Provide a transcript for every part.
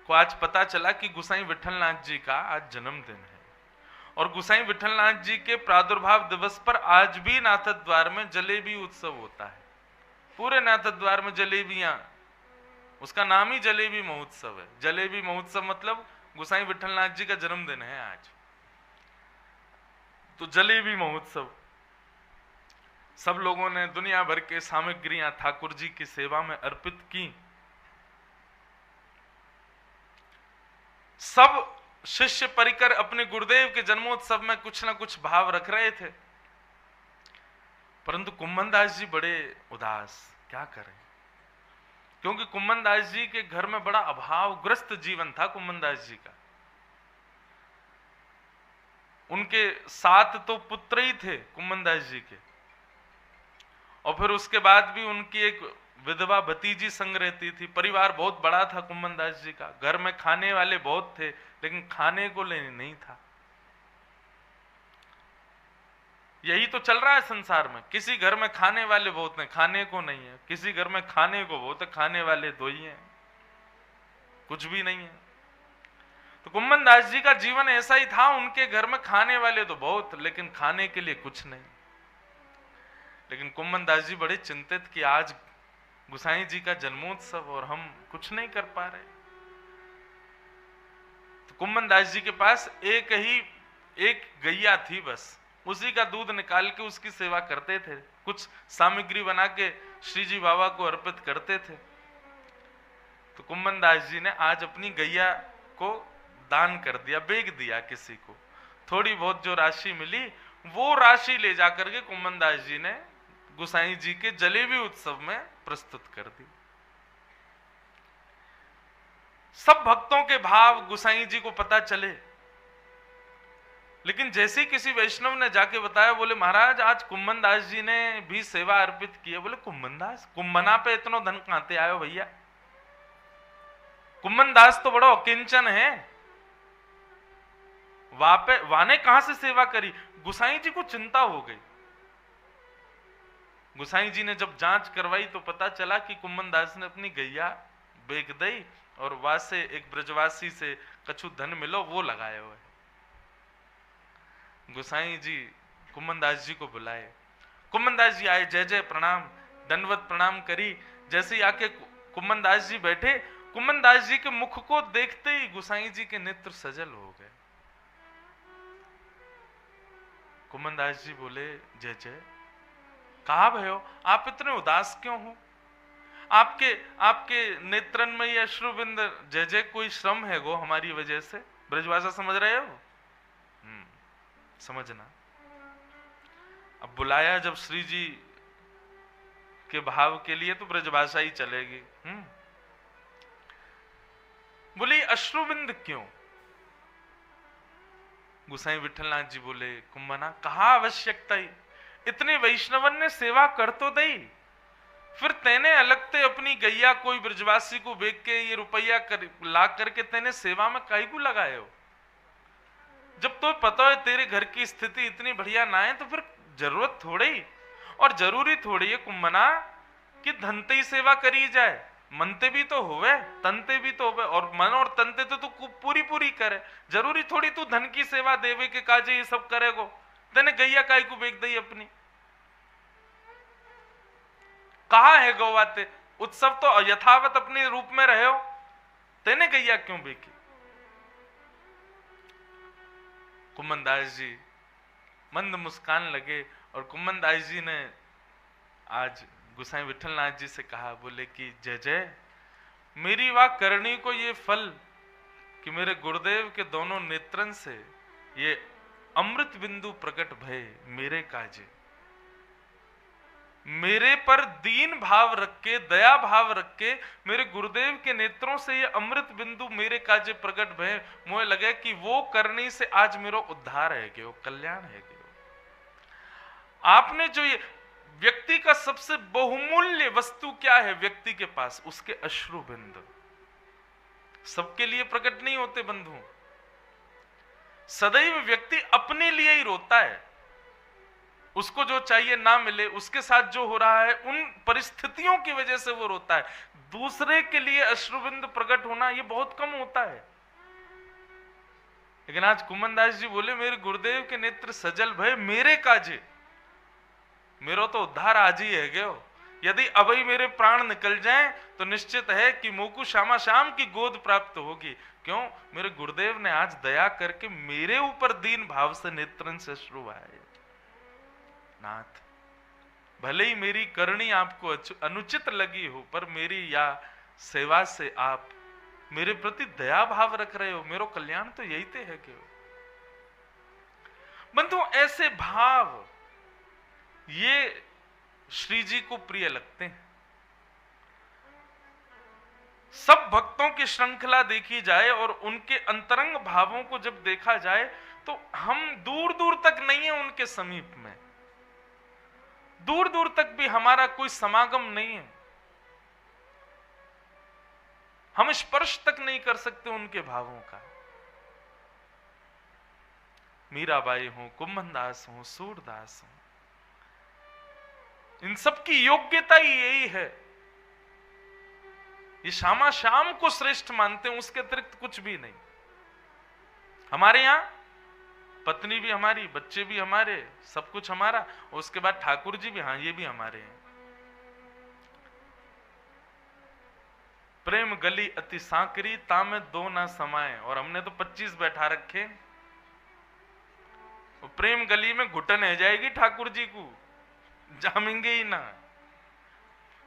को आज पता चला कि गोसाई विठलनाथ जी का आज जन्मदिन है, और गोसाई विठलनाथ जी के प्रादुर्भाव दिवस पर आज भी नाथद्वार में जलेबी उत्सव होता है। पूरे नाथद्वार में जलेबियां, उसका नाम ही जलेबी महोत्सव है। जलेबी महोत्सव मतलब गोसाई विठलनाथ जी का जन्मदिन है आज, तो जलेबी महोत्सव। सब लोगों ने दुनिया भर के सामग्रियां ठाकुर जी की सेवा में अर्पित की। सब शिष्य परिकर अपने गुरुदेव के जन्मोत्सव में कुछ ना कुछ भाव रख रहे थे, परंतु कुम्भन दास जी बड़े उदास, क्या करें, क्योंकि कुम्भन दास जी के घर में बड़ा अभावग्रस्त जीवन था। कुम्भन दास जी का, उनके 7 तो पुत्र ही थे कुम्भन दास जी के, और फिर उसके बाद भी उनकी एक विधवा भतीजी संग रहती थी। परिवार बहुत बड़ा था कुम्भन दास जी का, घर में खाने वाले बहुत थे, लेकिन खाने को लेने नहीं था। यही तो चल रहा है संसार में, किसी घर में खाने वाले बहुत हैं, खाने को नहीं है, किसी घर में खाने को बहुत है, खाने वाले 2 ही हैं, कुछ भी नहीं है। तो कुम्भन दास जी का जीवन ऐसा ही था, उनके घर में खाने वाले तो बहुत, लेकिन खाने के लिए कुछ नहीं। लेकिन कुम्भन दास जी बड़े चिंतित कि आज गोसाई जी का जन्मोत्सव और हम कुछ नहीं कर पा रहे। तो कुम्भन दास जी के पास एक गैया थी, बस उसी का दूध निकाल के उसकी सेवा करते थे, कुछ सामग्री बना के श्री जी बाबा को अर्पित करते थे। तो कुम्भन दास जी ने आज अपनी गैया को दान कर दिया, बेच दिया किसी को। थोड़ी बहुत जो राशि मिली वो राशि ले जाकर के कुम्भन दास जी ने गोसाई जी के जलेबी उत्सव में प्रस्तुत कर दी। सब भक्तों के भाव गोसाई जी को पता चले, लेकिन जैसे ही किसी वैष्णव ने जाके बताया, बोले महाराज आज कुम्भन दास जी ने भी सेवा अर्पित की है। बोले कुम्भन दास, कुम्भना पे इतना धन कहां आयो भैया, कुम्भन दास तो बड़ा अकिंचन है, वाने कहां से सेवा करी। गोसाई जी को चिंता हो गई। गोसाई जी ने जब जांच करवाई तो पता चला कि कुम्भन दास ने अपनी गैया बेच दी, और वहां से एक ब्रजवासी से कछु धन मिलो वो लगाए हुए। गोसाई जी कुम्भन दास जी को बुलाए, कुम्भन दास जी आए, जय जय प्रणाम, दंडवत प्रणाम करी। जैसे ही आके कुम्भन दास जी बैठे, कुम्भन दास जी के मुख को देखते ही गोसाई जी के नेत्र सजल हो गए। कुम्भन दास जी बोले जय जय, कहा भयो आप इतने उदास क्यों हो, आपके नेत्रन में ये अश्रुबिंद, जय जय कोई श्रम है गो हमारी वजह से। ब्रजभाषा समझ रहे हो? समझना। अब बुलाया जब श्री जी के भाव के लिए तो ब्रजभाषा ही चलेगी। बोली अश्रुबिंद क्यों? गोसाई विठलनाथ जी बोले कुंभना, कहा आवश्यकता ही, इतने वैष्णवन ने सेवा कर तो दई, फिर तेने अलगते अपनी गैया कोई ब्रजवासी को बेच के ये रुपया ला करके तेने सेवा में काहे को लगाए हो? जब तो पता है तेरे घर की स्थिति इतनी बढ़िया ना है, तो फिर जरूरत थोड़ी और जरूरी थोड़ी है कुंभना कि धनते ही सेवा करी जाए, मनते भी तो होवे, तनते भी तो होवे, और मन और तनते तो तू पूरी पूरी करे। जरूरी थोड़ी तू धन की सेवा देवे के काजे ये सब करेगो। तेने गैया काहे को बेच दी अपनी? कहा है गौवाते, उत्सव तो यथावत अपने रूप में रहे हो, तेने गैया क्यों बेची? कुम्भन दास जी मंद मुस्कान लगे, और कुम्भन दास जी ने आज गोसाई विठलनाथ जी से कहा, बोले कि जय जय, मेरी वाह करनी को ये फल कि मेरे गुरुदेव के दोनों नेत्रन से ये अमृत बिंदु प्रकट भय मेरे काजे। मेरे पर दीन भाव रख के, दया भाव रख के, मेरे गुरुदेव के नेत्रों से ये अमृत बिंदु मेरे काजे प्रकट भय। मुझे लगे कि वो करने से आज मेरा उद्धार है गयो, कल्याण है गयो। आपने जो ये व्यक्ति का सबसे बहुमूल्य वस्तु क्या है व्यक्ति के पास? उसके अश्रु बिंदु। सबके लिए प्रकट नहीं होते बंधु, सदैव व्यक्ति अपने लिए ही रोता है। उसको जो चाहिए ना मिले, उसके साथ जो हो रहा है उन परिस्थितियों की वजह से वो रोता है। दूसरे के लिए अश्रुबिंद प्रकट होना ये बहुत कम होता है। लेकिन आज कुम्मनदास जी बोले, मेरे गुरुदेव के नेत्र सजल भय मेरे काजे, मेरो तो उद्धार आज ही है गयो। यदि अभी मेरे प्राण निकल जाएं तो निश्चित है कि मोकू श्यामा श्याम की गोद प्राप्त होगी। क्यों? मेरे गुरुदेव ने आज दया करके मेरे ऊपर दीन भाव से नेत्रन से अश्रु आए। नाथ, भले ही मेरी करनी आपको अनुचित लगी हो, पर मेरी या सेवा से आप मेरे प्रति दया भाव रख रहे हो, मेरो कल्याण तो यही ते है क्यों। बंधु, ऐसे भाव ये श्री जी को प्रिय लगते हैं। सब भक्तों की श्रृंखला देखी जाए और उनके अंतरंग भावों को जब देखा जाए तो हम दूर दूर तक नहीं है उनके समीप में, दूर दूर तक भी हमारा कोई समागम नहीं है, हम स्पर्श तक नहीं कर सकते उनके भावों का। मीराबाई हो, कुम्भनदास हो, सूरदास हो, इन सब की योग्यता ही यही है, ये श्यामा श्याम को श्रेष्ठ मानते हैं, उसके अतिरिक्त कुछ भी नहीं। हमारे यहां पत्नी भी हमारी, बच्चे भी हमारे, सब कुछ हमारा, और उसके बाद ठाकुर जी भी, हाँ ये भी हमारे हैं। प्रेम गली अति सांकरी तामे दो ना समाए, और हमने तो 25 बैठा रखे। प्रेम गली में घुटन है जाएगी ठाकुर जी को, जामेंगे ही ना।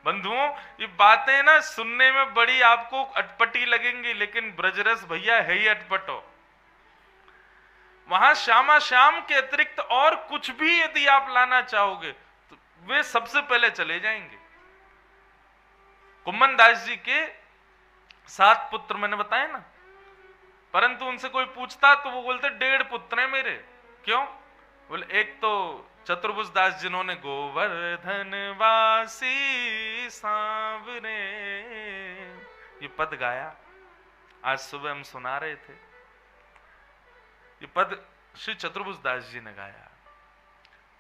बंधुओं, ये बातें ना सुनने में बड़ी आपको अटपटी लगेंगी, लेकिन ब्रजरस भैया है ही अटपटो। वहां श्यामा श्याम के अतिरिक्त और कुछ भी यदि आप लाना चाहोगे तो वे सबसे पहले चले जाएंगे। कुम्भनदास जी के 7 पुत्र मैंने बताए ना, परंतु उनसे कोई पूछता तो वो बोलते 1.5 पुत्र हैं मेरे। क्यों? बोले, एक तो चतुर्भुज दास जिन्होंने गोवर्धन वासी सांवरे ये पद गाया, आज सुबह हम सुना रहे थे, ये पद श्री चतुर्भुज दास जी ने गाया।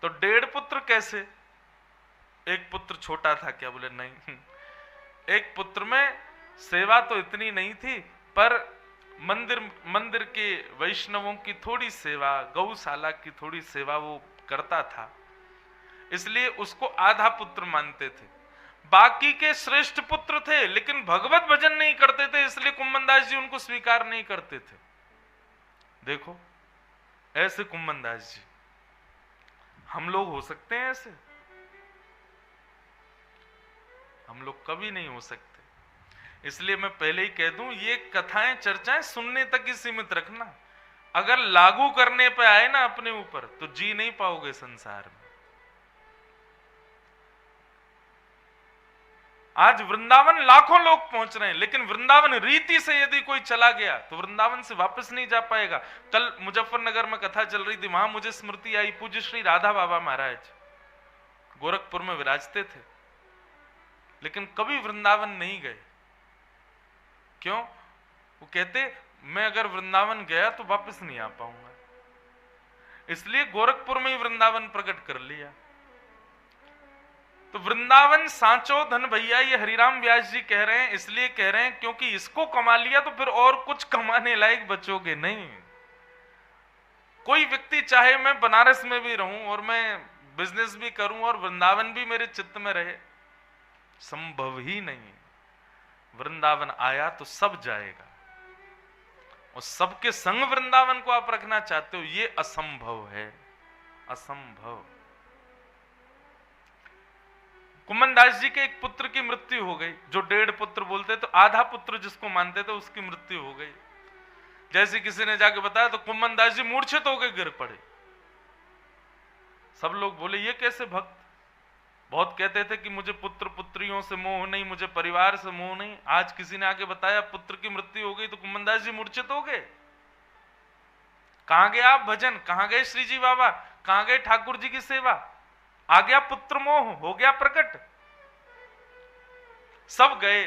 तो 1.5 पुत्र कैसे? एक पुत्र छोटा था क्या? बोले नहीं, एक पुत्र में सेवा तो इतनी नहीं थी, पर मंदिर के वैष्णवों की थोड़ी सेवा, गौशाला की थोड़ी सेवा वो करता था, इसलिए उसको आधा पुत्र मानते थे। बाकी के श्रेष्ठ पुत्र थे, लेकिन भगवत भजन नहीं करते थे, इसलिए कुम्भनदास जी उनको स्वीकार नहीं करते थे। देखो, ऐसे कुम्भनदास जी, हम लोग हो सकते हैं ऐसे? हम लोग कभी नहीं हो सकते। इसलिए मैं पहले ही कह दूं, ये कथाएं चर्चाएं सुनने तक ही सीमित रखना। अगर लागू करने पे आए ना अपने ऊपर तो जी नहीं पाओगे संसार में। आज वृंदावन लाखों लोग पहुंच रहे हैं, लेकिन वृंदावन रीति से यदि कोई चला गया तो वृंदावन से वापस नहीं जा पाएगा। कल मुजफ्फरनगर में कथा चल रही थी, वहां मुझे स्मृति आई, पूज्य श्री राधा बाबा महाराज गोरखपुर में विराजते थे, लेकिन कभी वृंदावन नहीं गए। क्यों? वो कहते, मैं अगर वृंदावन गया तो वापस नहीं आ पाऊंगा, इसलिए गोरखपुर में ही वृंदावन प्रकट कर लिया। तो वृंदावन सांचो धन भैया, ये हरिराम व्यास जी कह रहे हैं, इसलिए कह रहे हैं क्योंकि इसको कमा लिया तो फिर और कुछ कमाने लायक बचोगे नहीं। कोई व्यक्ति चाहे मैं बनारस में भी रहूं और मैं बिजनेस भी करूं और वृंदावन भी मेरे चित्त में रहे, संभव ही नहीं। वृंदावन आया तो सब जाएगा, और सबके संग वृंदावन को आप रखना चाहते हो, ये असंभव है, असंभव। कुम्भनदास जी के एक पुत्र की मृत्यु हो गई, जो 1.5 पुत्र बोलते तो आधा पुत्र जिसको मानते थे उसकी मृत्यु हो गई। जैसे किसी ने जाके बताया तो कुम्भनदास जी मूर्छित होकर गिर पड़े। सब लोग बोले, ये कैसे भक्त? बहुत कहते थे कि मुझे पुत्र पुत्रियों से मोह नहीं, मुझे परिवार से मोह नहीं। आज किसी ने आके बताया पुत्र की मृत्यु हो गई तो कुम्भनदास जी मूर्छित हो गए। कहां गए आप भजन? कहां गए श्री जी बाबा? कहां गए ठाकुर जी की सेवा? आ गया पुत्र मोह, हो गया प्रकट। सब गए।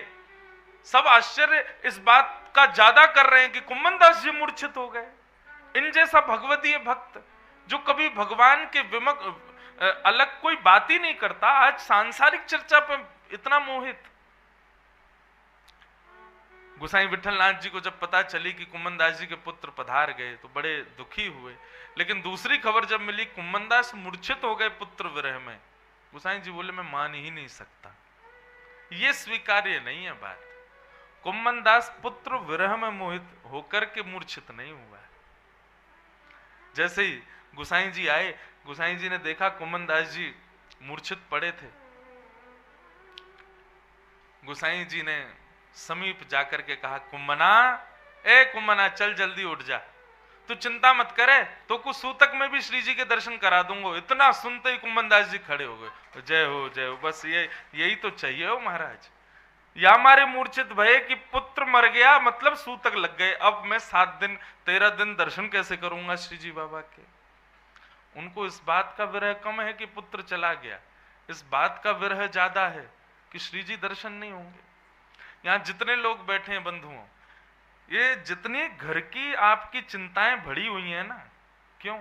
सब आश्चर्य इस बात का ज्यादा कर रहे हैं कि कुम्भनदास जी मूर्छित हो गए। इन जैसा भगवतीय भक्त जो कभी भगवान के अलग कोई बात ही नहीं करता, आज सांसारिक चर्चा पे इतना मोहित। गोसाई विठलनाथ जी को जब पता चली कि कुम्मनदास जी के पुत्र पधार गए तो बड़े दुखी हुए, लेकिन दूसरी खबर जब मिली कुम्मनदास मूर्छित हो गए पुत्र विरह में, गोसाई जी बोले मैं मान ही नहीं सकता, ये स्वीकार्य नहीं है बात। कुम्मनदास पुत्र विरह में मोहित होकर के मूर्छित नहीं हुआ है। जैसे ही गोसाई जी आए, गोसाई जी ने देखा कुम्मनदास जी मूर्छित पड़े थे, गोसाई जी ने समीप जाकर के कहा, कुम्मना, ए कुम्मना, चल जल्दी उठ जा, तू चिंता मत करे, तो कुछ सूतक में भी श्री जी के दर्शन करा दूंगा। इतना सुनते ही कुम्मनदास जी खड़े हो गए, जय हो जय हो, बस यही तो चाहिए हो महाराज। या हमारे मूर्छित भय कि पुत्र मर गया, मतलब सूतक लग गए, अब मैं 7 दिन 13 दिन दर्शन कैसे करूंगा श्री जी बाबा के। उनको इस बात का विरह कम है कि पुत्र चला गया, इस बात का विरह ज्यादा है कि श्री जी दर्शन नहीं होंगे। यहां जितने लोग बैठे हैं बंधुओं, ये जितनी घर की आपकी चिंताएं बढ़ी हुई हैं ना, क्यों?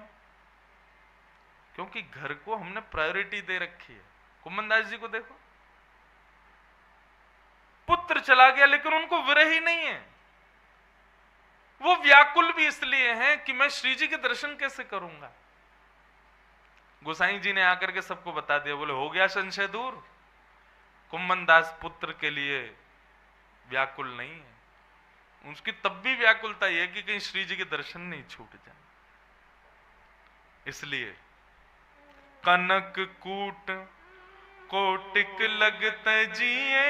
क्योंकि घर को हमने प्रायोरिटी दे रखी है। कुम्मनदास जी को देखो, पुत्र चला गया लेकिन उनको विरह ही नहीं है। वो व्याकुल भी इसलिए हैं कि मैं श्री जी के दर्शन कैसे करूंगा। गोसाई जी ने आकर के सबको बता दिया, बोले हो गया संशय दूर, कुम्मनदास पुत्र के लिए व्याकुल नहीं है। उसकी तब भी व्याकुलता यह कि कहीं श्री जी के दर्शन नहीं छूट जाए। इसलिए कनक कूट कोटिक लगत जिए,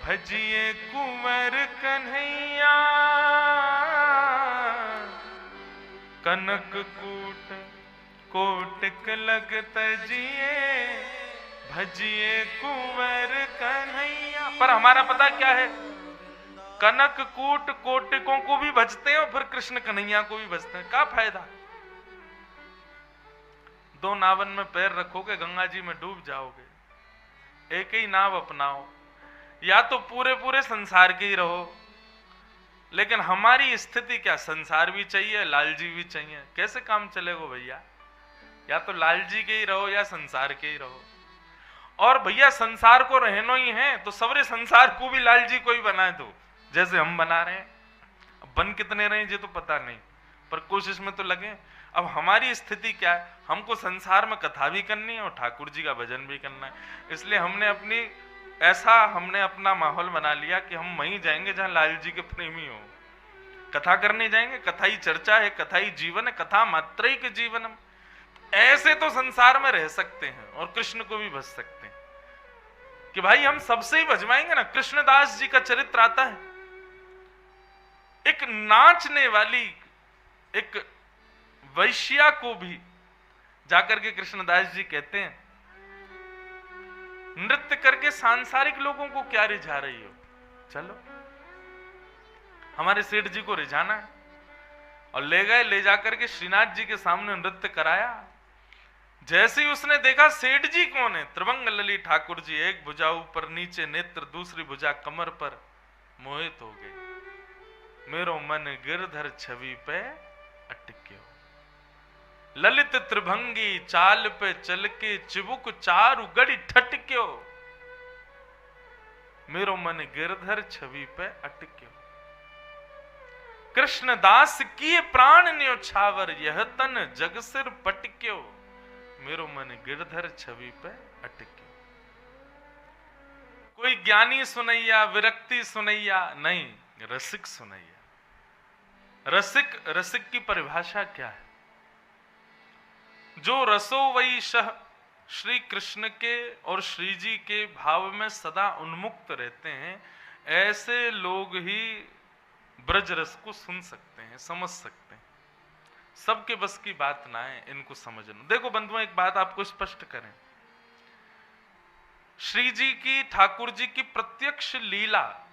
भजिए कुंवर कन्हैया। कनक कूट कोटिक लगत जिए, भजिए कुंवर कन्हैया। पर हमारा पता क्या है, कनक कूट कोटिकों को भी भजते हैं और फिर कृष्ण कन्हैया को भी भजते हैं। क्या फायदा? 2 नावन में पैर रखोगे, गंगा जी में डूब जाओगे। एक ही नाव अपनाओ, या तो पूरे पूरे संसार के ही रहो। लेकिन हमारी स्थिति क्या, संसार भी चाहिए, लाल जी भी चाहिए, कैसे काम चलेगा भैया? या तो लाल जी के ही रहो या संसार के ही रहो। और भैया संसार को रहना ही है तो सवरे संसार को भी लाल जी को ही बना दो, जैसे हम बना रहे हैं। अब बन कितने रहे ये तो पता नहीं, पर कोशिश में तो लगे। अब हमारी स्थिति क्या है, हमको संसार में कथा भी करनी है और ठाकुर जी का भजन भी करना है। इसलिए हमने अपना माहौल बना लिया कि हम वहीं जाएंगे जहां लाल जी के प्रेमी हो। कथा करने जाएंगे, कथा ही चर्चा है, कथा ही जीवन है, कथा मात्र ही के जीवन। ऐसे तो संसार में रह सकते हैं और कृष्ण को भी भज सकते हैं कि भाई हम सबसे ही भजवाएंगे ना। कृष्णदास जी का चरित्र आता है, एक नाचने वाली एक वैश्या को भी जाकर के कृष्णदास जी कहते हैं, नृत्य करके सांसारिक लोगों को क्या रिझा रही हो, चलो हमारे सेठ जी को रिझाना है। और ले गए, ले जाकर के श्रीनाथ जी के सामने नृत्य कराया। जैसे ही उसने देखा सेठ जी कौन है, त्रिभंग लली ठाकुर जी, एक भुजा ऊपर नीचे नेत्र, दूसरी भुजा कमर पर, मोहित हो गए। मेरो मन गिरधर छवि पे अटक्यो, ललित त्रिभंगी चाल पे चल के चिबुक चारु गड़ी ठटक्यो। मेरो मन गिरधर छवि पे अटक्यो, कृष्णदास किए प्राण न्योछावर, यह तन जग सिर पटक्यो। मेरो मन गिरधर छवि पे अटक्यो। कोई ज्ञानी सुनैया, विरक्ति सुनैया नहीं, रसिक सुनैया। रसिक की परिभाषा क्या है? जो रसो वही शह, श्री कृष्ण के और श्री जी के भाव में सदा उन्मुक्त रहते हैं, ऐसे लोग ही ब्रज रस को सुन सकते हैं, समझ सकते हैं। सबके बस की बात ना है इनको समझना। देखो बंधुओं, एक बात आपको स्पष्ट करें, श्री जी की, ठाकुर जी की प्रत्यक्ष लीला,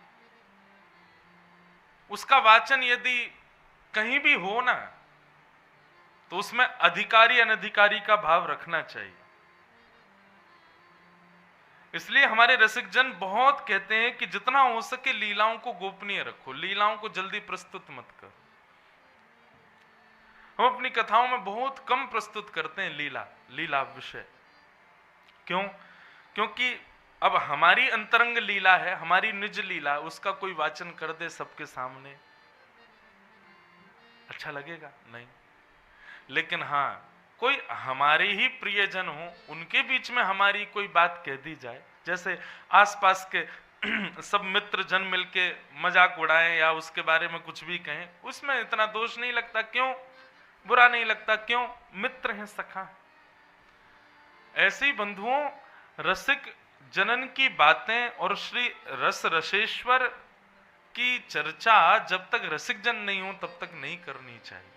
उसका वाचन यदि कहीं भी हो ना, तो उसमें अधिकारी अनधिकारी का भाव रखना चाहिए। इसलिए हमारे रसिक जन बहुत कहते हैं कि जितना हो सके लीलाओं को गोपनीय रखो, लीलाओं को जल्दी प्रस्तुत मत करो। हम अपनी कथाओं में बहुत कम प्रस्तुत करते हैं लीला विषय। क्यों? क्योंकि अब हमारी अंतरंग लीला है, हमारी निज लीला, उसका कोई वाचन कर दे सबके सामने, अच्छा लगेगा? नहीं। लेकिन हाँ, कोई हमारे ही प्रियजन हो, उनके बीच में हमारी कोई बात कह दी जाए, जैसे आसपास के सब मित्र जन मिलके मजाक उड़ाएं या उसके बारे में कुछ भी कहें, उसमें इतना दोष नहीं लगता। क्यों? बुरा नहीं लगता। क्यों? मित्र हैं, सखा। ऐसे ही बंधुओं, रसिक जनन की बातें और श्री रस रसेश्वर की चर्चा जब तक रसिक जन नहीं हो तब तक नहीं करनी चाहिए,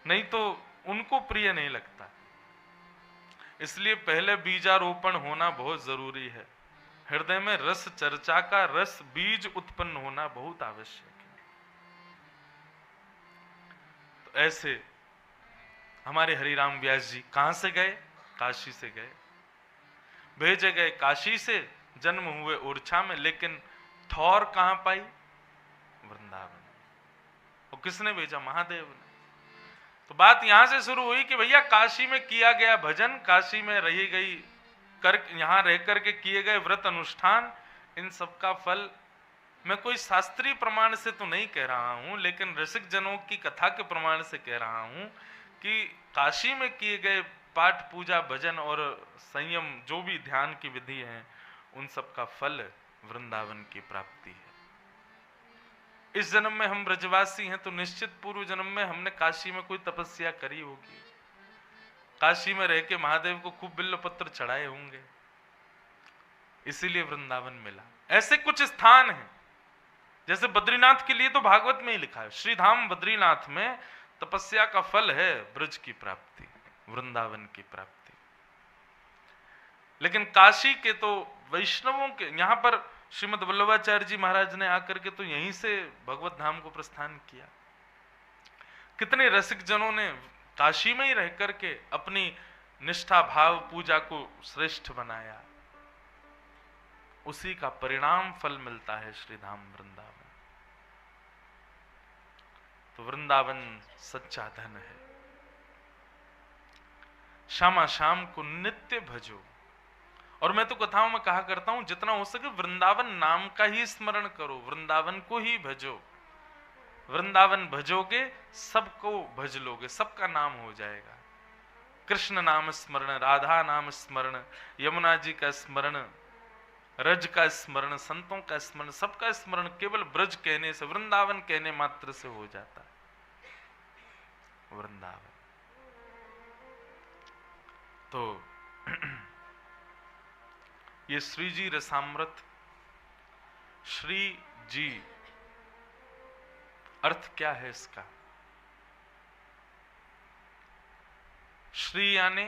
नहीं तो उनको प्रिय नहीं लगता। इसलिए पहले बीजारोपण होना बहुत जरूरी है। हृदय में रस चर्चा का रस बीज उत्पन्न होना बहुत आवश्यक है। तो ऐसे हमारे हरिराम व्यास जी कहां से गए? काशी से गए। भेजे गए काशी से, जन्म हुए ओरछा में, लेकिन ठौर कहां पाई? वृंदावन। और किसने भेजा? महादेव ने। तो बात यहां से शुरू हुई कि भैया काशी में किया गया भजन, काशी में रही गई यहां रह करके किए गए व्रत अनुष्ठान, इन सब का फल मैं कोई शास्त्रीय प्रमाण से तो नहीं कह रहा हूं, लेकिन रसिक जनों की कथा के प्रमाण से कह रहा हूं कि काशी में किए गए पाठ पूजा भजन और संयम, जो भी ध्यान की विधि है, उन सब का फल वृंदावन की प्राप्ति है। इस जन्म में हम ब्रजवासी हैं तो निश्चित पूर्व जन्म में हमने काशी में कोई तपस्या करी होगी, काशी में रह के महादेव को खूब बिल्व पत्र चढ़ाए होंगे, इसीलिए वृंदावन मिला। ऐसे कुछ स्थान हैं, जैसे बद्रीनाथ के लिए तो भागवत में ही लिखा है, श्रीधाम बद्रीनाथ में तपस्या का फल है ब्रज की प्राप्ति, वृंदावन की प्राप्ति। लेकिन काशी के तो वैष्णवों के, यहां पर श्रीमद वल्लभाचार्य जी महाराज ने आकर के तो यहीं से भगवत धाम को प्रस्थान किया। कितने रसिक जनों ने काशी में ही रह करके अपनी निष्ठा भाव पूजा को श्रेष्ठ बनाया, उसी का परिणाम फल मिलता है श्रीधाम वृंदावन। तो वृंदावन सच्चा धन है। श्यामा श्याम को नित्य भजो। और मैं तो कथाओं में कहा करता हूं, जितना हो सके वृंदावन नाम का ही स्मरण करो, वृंदावन को ही भजो। वृंदावन भजोगे सबको भज लोगे, सबका नाम हो जाएगा। कृष्ण नाम स्मरण, राधा नाम स्मरण, यमुना जी का स्मरण, रज का स्मरण, संतों का स्मरण, सबका स्मरण केवल ब्रज कहने से, वृंदावन कहने मात्र से हो जाता है। वृंदावन तो ये श्री जी रसामृत, श्री जी अर्थ क्या है इसका? श्री यानी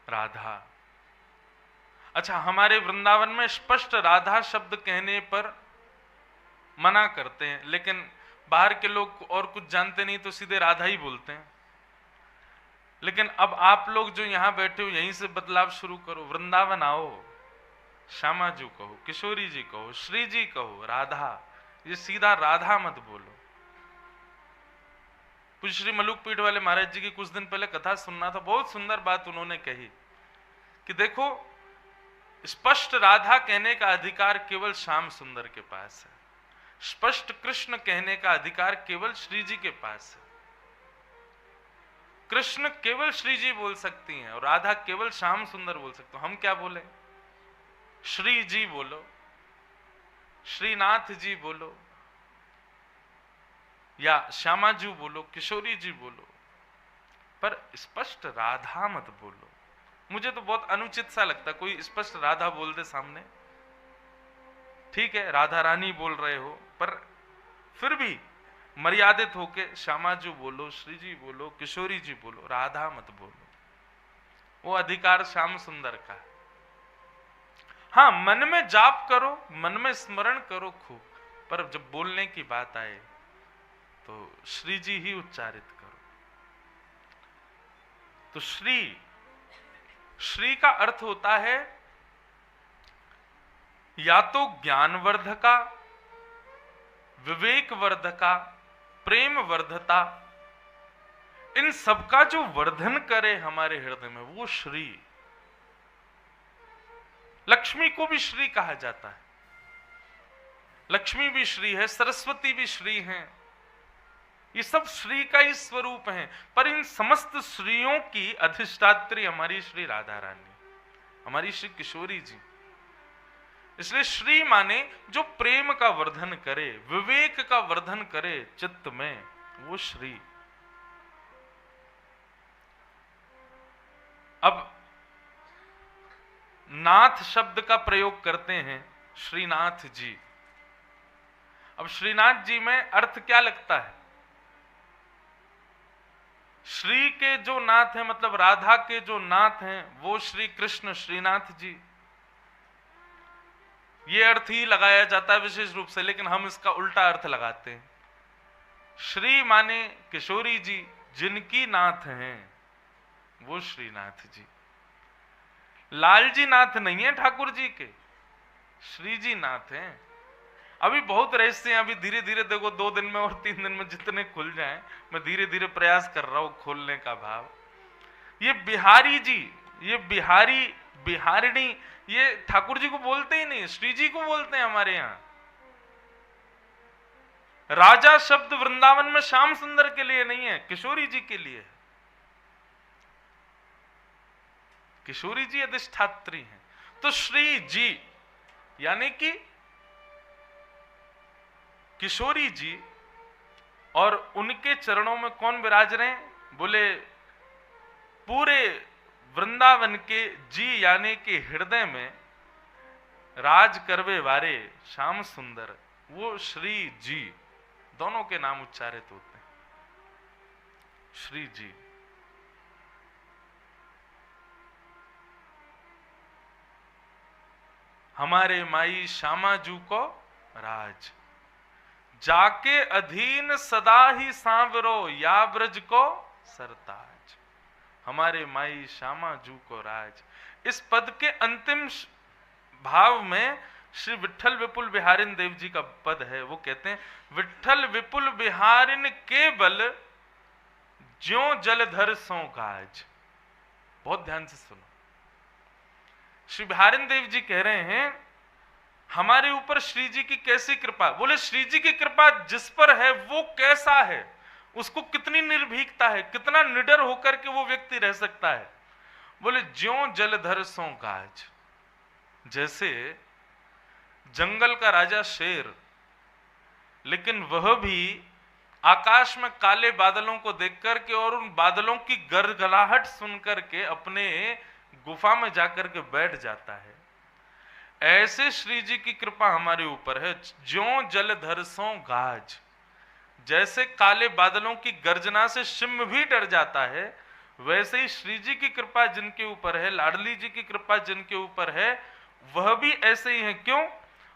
राधा। अच्छा, हमारे वृंदावन में स्पष्ट राधा शब्द कहने पर मना करते हैं, लेकिन बाहर के लोग और कुछ जानते नहीं तो सीधे राधा ही बोलते हैं। लेकिन अब आप लोग जो यहां बैठे हो, यहीं से बदलाव शुरू करो। वृंदावन आओ, श्यामा जी कहो, किशोरी जी कहो, श्री जी कहो, राधा, ये सीधा राधा मत बोलो। पूज्य श्री मलुकपीठ वाले महाराज जी की कुछ दिन पहले कथा सुनना था, बहुत सुंदर बात उन्होंने कही कि देखो, स्पष्ट राधा कहने का अधिकार केवल श्याम सुंदर के पास है, स्पष्ट कृष्ण कहने का अधिकार केवल श्री जी के पास है। कृष्ण केवल श्री जी बोल सकती हैं और राधा केवल श्याम सुंदर बोल सकते हो। हम क्या बोले? श्री जी बोलो, श्रीनाथ जी बोलो, या श्यामा जी बोलो, किशोरी जी बोलो, पर स्पष्ट राधा मत बोलो। मुझे तो बहुत अनुचित सा लगता कोई स्पष्ट राधा बोल दे सामने। ठीक है, राधा रानी बोल रहे हो, पर फिर भी मर्यादित होके श्यामा जी बोलो, श्री जी बोलो, किशोरी जी बोलो, राधा मत बोलो। वो अधिकार श्याम सुंदर का है। हाँ, मन में जाप करो, मन में स्मरण करो खूब, पर जब बोलने की बात आए तो श्री जी ही उच्चारित करो। तो श्री का अर्थ होता है या तो ज्ञानवर्धका, विवेक वर्धका, प्रेम वर्धता, इन सबका जो वर्धन करे हमारे हृदय में, वो श्री। लक्ष्मी को भी श्री कहा जाता है, लक्ष्मी भी श्री है, सरस्वती भी श्री है, ये सब श्री का ही स्वरूप है। पर इन समस्त श्रीयों की अधिष्ठात्री हमारी श्री राधा रानी, हमारी श्री किशोरी जी। इसलिए श्री माने जो प्रेम का वर्धन करे, विवेक का वर्धन करे चित्त में, वो श्री। अब नाथ शब्द का प्रयोग करते हैं श्रीनाथ जी। अब श्रीनाथ जी में अर्थ क्या लगता है? श्री के जो नाथ हैं, मतलब राधा के जो नाथ हैं, वो श्री कृष्ण श्रीनाथ जी, ये अर्थ ही लगाया जाता है विशेष रूप से। लेकिन हम इसका उल्टा अर्थ लगाते हैं, श्री माने किशोरी जी, जिनकी नाथ हैं वो श्रीनाथ जी। लाल जी नाथ नहीं है ठाकुर जी के, श्री जी नाथ हैं। अभी बहुत रहस्य हैं, अभी धीरे धीरे देखो 2 दिन में और 3 दिन में जितने खुल जाएं, मैं धीरे धीरे प्रयास कर रहा हूं खोलने का भाव। ये बिहारी जी, ये बिहारी बिहारिणी, ये ठाकुर जी को बोलते ही नहीं, श्री जी को बोलते हैं हमारे यहां। राजा शब्द वृंदावन में श्याम सुंदर के लिए नहीं है, किशोरी जी के लिए है। किशोरी जी अधिष्ठात्री हैं। तो श्री जी यानी कि किशोरी जी, और उनके चरणों में कौन विराज रहे हैं? बोले पूरे वृंदावन के जी यानी कि हृदय में राज करवे वारे श्याम सुंदर, वो श्री जी। दोनों के नाम उच्चारित होते हैं, श्री जी। हमारे माई श्यामाजू को राज, जाके अधीन सदा ही सांवरो, या ब्रज को सरताज। हमारे माई श्यामाजू को राज। इस पद के अंतिम भाव में श्री विठल विपुल बिहारिन देव जी का पद है। वो कहते हैं, विठल विपुल बिहारिन के बल ज्यों जलधर सो गाज। बहुत ध्यान से सुनो, श्री बिहारिन देव जी कह रहे हैं हमारे ऊपर श्री जी की कैसी कृपा। बोले श्री जी की कृपा जिस पर है वो कैसा है, उसको कितनी निर्भीकता है, कितना निडर होकर के वो व्यक्ति रह सकता है। बोले ज्यों जलधर सो गाज, जैसे जंगल का राजा शेर, लेकिन वह भी आकाश में काले बादलों को देख करके और उन बादलों की गड़गड़ाहट सुन करके अपने गुफा में जाकर के बैठ जाता है। ऐसे श्री जी की कृपा हमारे ऊपर है, ज्यों जलधर सो गाज। जैसे काले बादलों की गर्जना से सिंह भी डर जाता है, वैसे ही श्री जी की कृपा जिनके ऊपर है, लाडली जी की कृपा जिनके ऊपर है, वह भी ऐसे ही है। क्यों?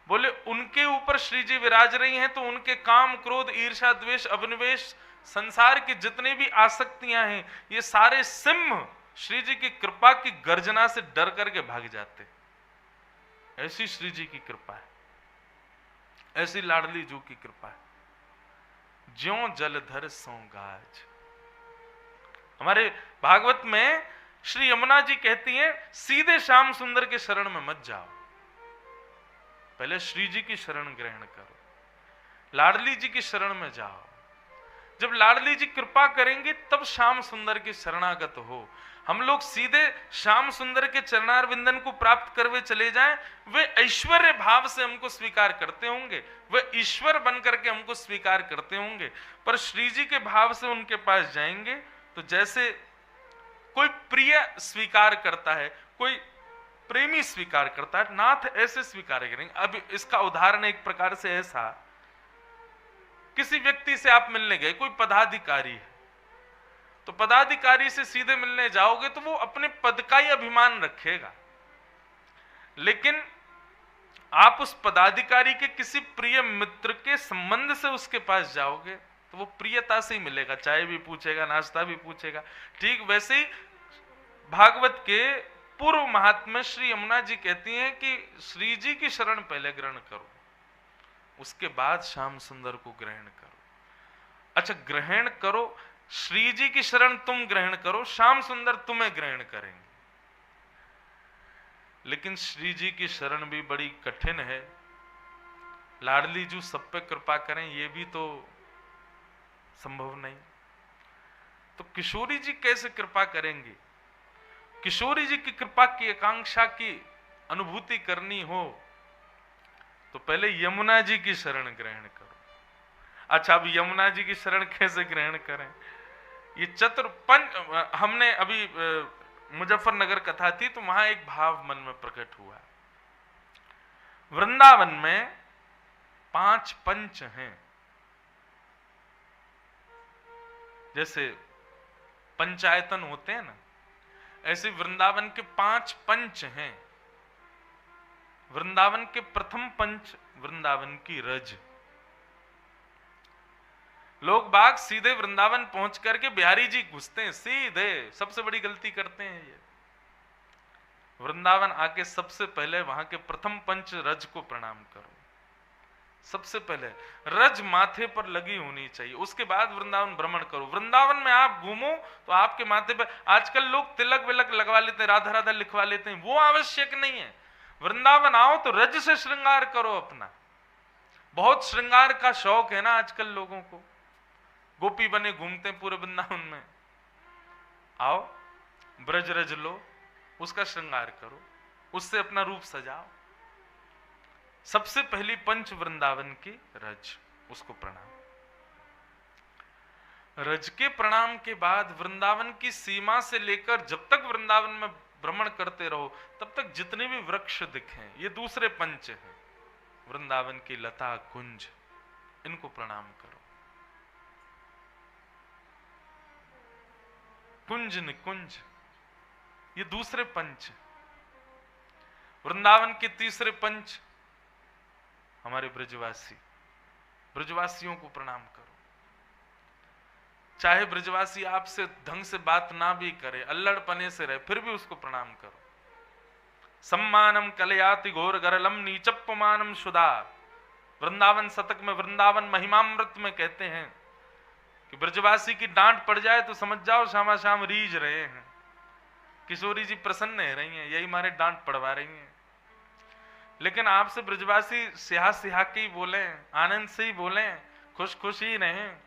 बोले उनके ऊपर श्री जी विराज रही हैं तो उनके काम क्रोध ईर्ष्या द्वेष अभिनिवेश संसार की जितनी भी आसक्तियां हैं, ये सारे सिंह श्री जी की कृपा की गर्जना से डर करके भाग जाते। ऐसी श्री जी की कृपा है, ऐसी लाडली जू की कृपा है। ज्यों जलधर सो गाज। हमारे भागवत में श्री यमुना जी कहती हैं, सीधे श्याम सुंदर के शरण में मत जाओ, पहले श्री जी की शरण ग्रहण करो, लाडली जी की शरण में जाओ। जब लाडली जी कृपा करेंगे तब श्याम सुंदर की शरणागत हो। हम लोग सीधे श्याम सुंदर के चरणार विंदन को प्राप्त करवे चले जाएं, वे ऐश्वर्य भाव से हमको स्वीकार करते होंगे, वे ईश्वर बन करके हमको स्वीकार करते होंगे। पर श्री जी के भाव से उनके पास जाएंगे तो जैसे कोई प्रिय स्वीकार करता है, कोई प्रेमी स्वीकार करता है, नाथ ऐसे स्वीकार करेंगे। अब इसका उदाहरण एक प्रकार से ऐसा, किसी व्यक्ति से आप मिलने गए, कोई पदाधिकारी है, तो पदाधिकारी से सीधे मिलने जाओगे तो वो अपने पद का ही अभिमान रखेगा, लेकिन आप उस पदाधिकारी के किसी प्रिय मित्र के संबंध से उसके पास जाओगे तो वो प्रियता से ही मिलेगा, चाय भी पूछेगा, नाश्ता भी पूछेगा। ठीक वैसे ही भागवत के पूर्व महात्मा श्री यमुना जी कहती हैं कि श्री जी की शरण पहले ग्रहण करो, उसके बाद श्याम सुंदर को ग्रहण करो। अच्छा, ग्रहण करो, श्री जी की शरण तुम ग्रहण करो, श्याम सुंदर तुम्हें ग्रहण करेंगे। लेकिन श्री जी की शरण भी बड़ी कठिन है। लाडली जू सब पे कृपा करें, ये भी तो संभव नहीं। तो किशोरी जी कैसे कृपा करेंगे? किशोरी जी की कृपा की आकांक्षा की अनुभूति करनी हो तो पहले यमुना जी की शरण ग्रहण करो। अच्छा, अब यमुना जी की शरण कैसे ग्रहण करें? ये चतुर्पंच, हमने अभी मुजफ्फरनगर कथा थी तो वहां एक भाव मन में प्रकट हुआ। वृंदावन में 5 पंच हैं। जैसे पंचायतन होते हैं ना, ऐसे वृंदावन के 5 पंच हैं। वृंदावन के प्रथम पंच वृंदावन की रज। लोग बाग सीधे वृंदावन पहुंच करके बिहारी जी घुसते हैं सीधे, सबसे बड़ी गलती करते हैं ये। वृंदावन आके सबसे पहले वहां के प्रथम पंच रज को प्रणाम करो। सबसे पहले रज माथे पर लगी होनी चाहिए, उसके बाद वृंदावन भ्रमण करो। वृंदावन में आप घूमो तो आपके माथे पर, आजकल लोग तिलक विलक लगवा लेते हैं, राधा राधा लिखवा लेते हैं, वो आवश्यक नहीं है। वृंदावन आओ तो रज से श्रृंगार करो अपना। बहुत श्रृंगार का शौक है ना आजकल लोगों को, गोपी बने घूमते हैं पूरे वृंदावन में। आओ, ब्रज रज लो, उसका श्रृंगार करो, उससे अपना रूप सजाओ। सबसे पहली पंच वृंदावन की रज, उसको प्रणाम। रज के प्रणाम के बाद वृंदावन की सीमा से लेकर जब तक वृंदावन में भ्रमण करते रहो तब तक जितने भी वृक्ष दिखें, ये दूसरे पंच हैं। वृंदावन की लता कुंज, इनको प्रणाम करो। कुंज निकुंज, ये दूसरे पंच। वृंदावन के तीसरे पंच हमारे ब्रजवासी, ब्रजवासियों को प्रणाम करो। चाहे ब्रजवासी आपसे ढंग से बात ना भी करे, अल्लड़पने से रहे, फिर भी उसको प्रणाम करो। सम्मानम कलयाति घोर गरलम नीचप्पमानम सुधा। वृंदावन शतक में, वृंदावन महिमामृत में कहते हैं कि ब्रजवासी की डांट पड़ जाए तो समझ जाओ श्यामा श्याम रीझ रहे हैं। किशोरी जी प्रसन्न है रही हैं, यही मारे डांट पड़वा रही हैं। लेकिन आपसे ब्रजवासी सिहा सिहा के ही बोले, आनंद से ही बोले, खुश खुश ही रहें,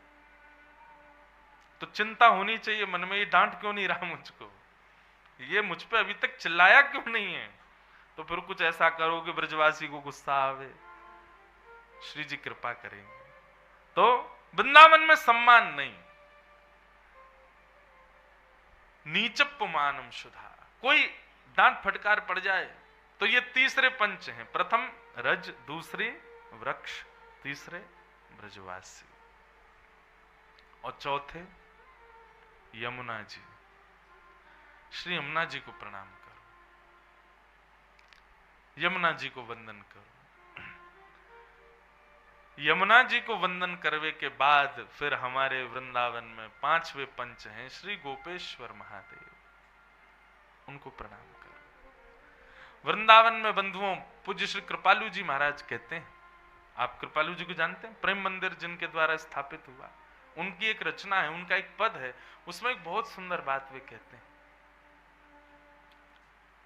तो चिंता होनी चाहिए मन में, ये डांट क्यों नहीं रहा मुझको, ये मुझ पे अभी तक चिल्लाया क्यों नहीं है। तो फिर कुछ ऐसा करो कि ब्रजवासी को गुस्सा आवे। श्री जी कृपा करेंगे। तो वृंदावन में सम्मान नहीं, नीचप्पमानम सुधा, कोई डांट फटकार पड़ जाए तो ये तीसरे पंच हैं। प्रथम रज, दूसरे वृक्ष, तीसरे ब्रजवासी, और चौथे यमुना जी। श्री यमुना जी को प्रणाम करो, यमुना जी को वंदन करो। यमुना जी को वंदन करने के बाद फिर हमारे वृंदावन में 5वें पंच हैं श्री गोपेश्वर महादेव, उनको प्रणाम करो। वृंदावन में बंधुओं पूज्य श्री कृपालु जी महाराज कहते हैं, आप कृपालु जी को जानते हैं, प्रेम मंदिर जिनके द्वारा स्थापित हुआ, उनकी एक रचना है, उनका एक पद है, उसमें एक बहुत सुंदर बात वे कहते हैं।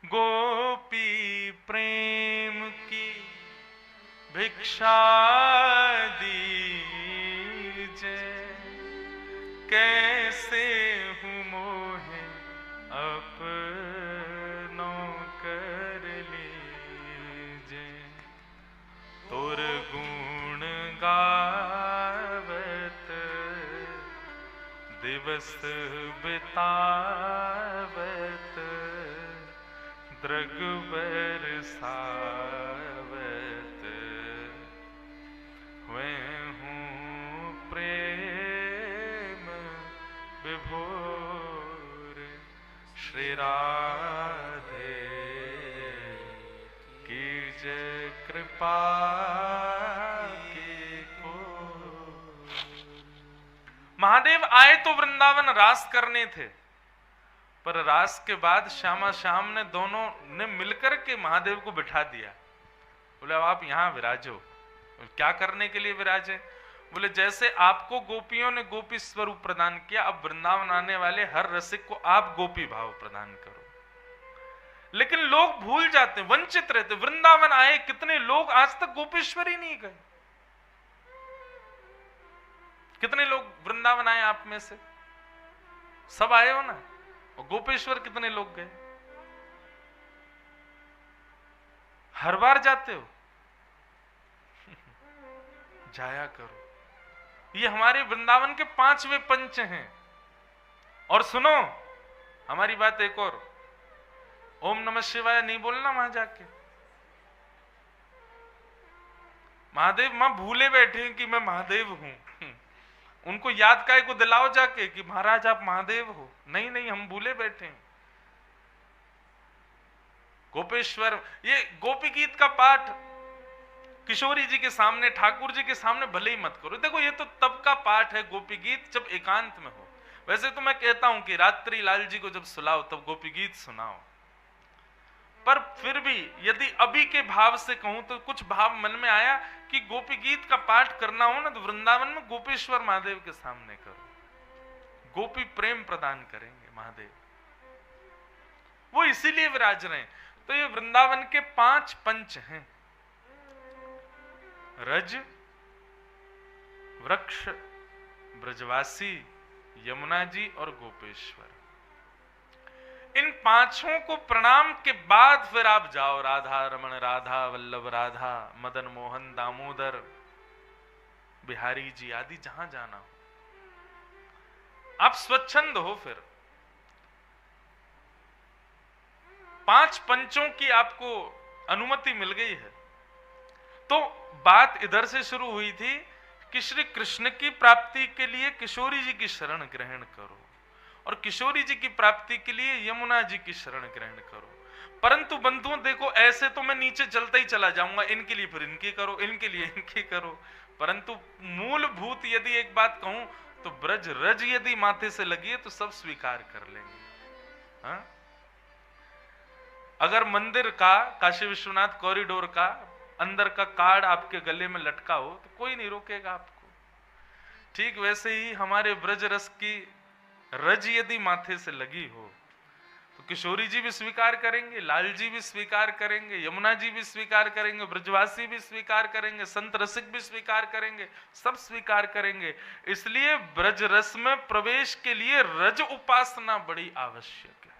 गोपी प्रेम की भिक्षा दीजे, कैसे हूँ मोहे अपनों कर लीजे, तोर गुण गावत दिवस बितावत, दृग बरसावत, मैं हूँ प्रेम विभोर, श्री राधे की जय कृपा की को। महादेव आए तो वृंदावन रास करने थे, पर रास के बाद श्यामा श्याम ने दोनों ने मिलकर के महादेव को बिठा दिया। बोले अब आप यहां विराजो, क्या करने के लिए विराजे? बोले जैसे आपको गोपियों ने गोपी स्वरूप प्रदान किया, अब वृंदावन आने वाले हर रसिक को आप गोपी भाव प्रदान करो। लेकिन लोग भूल जाते, वंचित रहते। वृंदावन आए कितने लोग आज तक गोपेश्वर ही नहीं गए। कितने लोग वृंदावन आए आप में से? सब आए हो ना? और गोपेश्वर कितने लोग गए? हर बार जाते हो? जाया करो। ये हमारे वृंदावन के 5वें पंच हैं। और सुनो हमारी बात एक और, ओम नमः शिवाय नहीं बोलना वहां जाके। महादेव मां भूले बैठे हैं कि मैं महादेव हूं। उनको याद काय को दिलाओ जाके कि महाराज आप महादेव हो। नहीं नहीं, हम भूले बैठे हैं। गोपेश्वर, ये गोपी गीत का पाठ किशोरी जी के सामने, ठाकुर जी के सामने भले ही मत करो। देखो ये तो तब का पाठ है गोपी गीत जब एकांत में हो। वैसे तो मैं कहता हूं कि रात्रि लाल जी को जब सुलाओ तब गोपी गीत सुनाओ। पर फिर भी यदि अभी के भाव से कहूं तो कुछ भाव मन में आया कि गोपी गीत का पाठ करना हो ना तो वृंदावन में गोपेश्वर महादेव के सामने करो। गोपी प्रेम प्रदान करेंगे महादेव, वो इसीलिए विराज रहे हैं। तो ये वृंदावन के 5 पंच हैं, रज, वृक्ष, ब्रजवासी, यमुना जी और गोपेश्वर। इन 5ों को प्रणाम के बाद फिर आप जाओ राधा रमण, राधा वल्लभ, राधा मदन मोहन, दामोदर, बिहारी जी आदि जहां जाना हो। आप स्वच्छंद हो। फिर 5 पंचों की आपको अनुमति मिल गई है। तो बात इधर से शुरू हुई थी कि श्री कृष्ण की प्राप्ति के लिए किशोरी जी की शरण ग्रहण करो और किशोरी जी की प्राप्ति के लिए यमुना जी की शरण ग्रहण करो। परंतु बंधुओं देखो, ऐसे तो मैं नीचे चलता ही चला जाऊंगा, इनके लिए फिर इनके करो, इनके लिए इनके करो। परंतु मूलभूत यदि एक बात कहूं तो ब्रज रज यदि माथे से लगी है तो सब स्वीकार कर लेंगे। हाँ? अगर मंदिर का, काशी विश्वनाथ कॉरिडोर का अंदर का कार्ड आपके गले में लटका हो तो कोई नहीं रोकेगा आपको। ठीक वैसे ही हमारे ब्रज रस की रज यदि माथे से लगी हो तो किशोरी जी भी स्वीकार करेंगे, लाल जी भी स्वीकार करेंगे, यमुना जी भी स्वीकार करेंगे, ब्रजवासी भी स्वीकार करेंगे, संत रसिक भी स्वीकार करेंगे, सब स्वीकार करेंगे। इसलिए ब्रज रस में प्रवेश के लिए रज उपासना बड़ी आवश्यक है।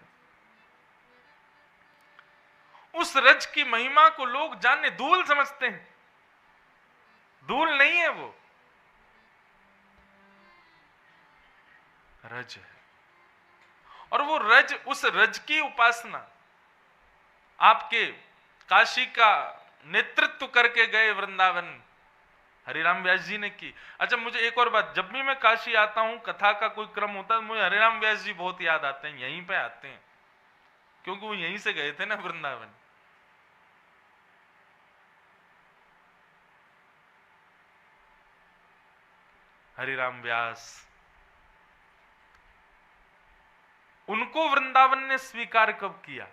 उस रज की महिमा को लोग जाने धूल समझते हैं, धूल नहीं है वो, रज है। और वो रज, उस रज की उपासना आपके काशी का नेतृत्व करके गए वृंदावन हरिराम व्यास जी ने की। अच्छा मुझे एक और बात, जब भी मैं काशी आता हूं, कथा का कोई क्रम होता है, मुझे हरिराम व्यास जी बहुत याद आते हैं। यहीं पे आते हैं क्योंकि वो यहीं से गए थे ना वृंदावन। हरिराम व्यास, उनको वृंदावन ने स्वीकार कब किया?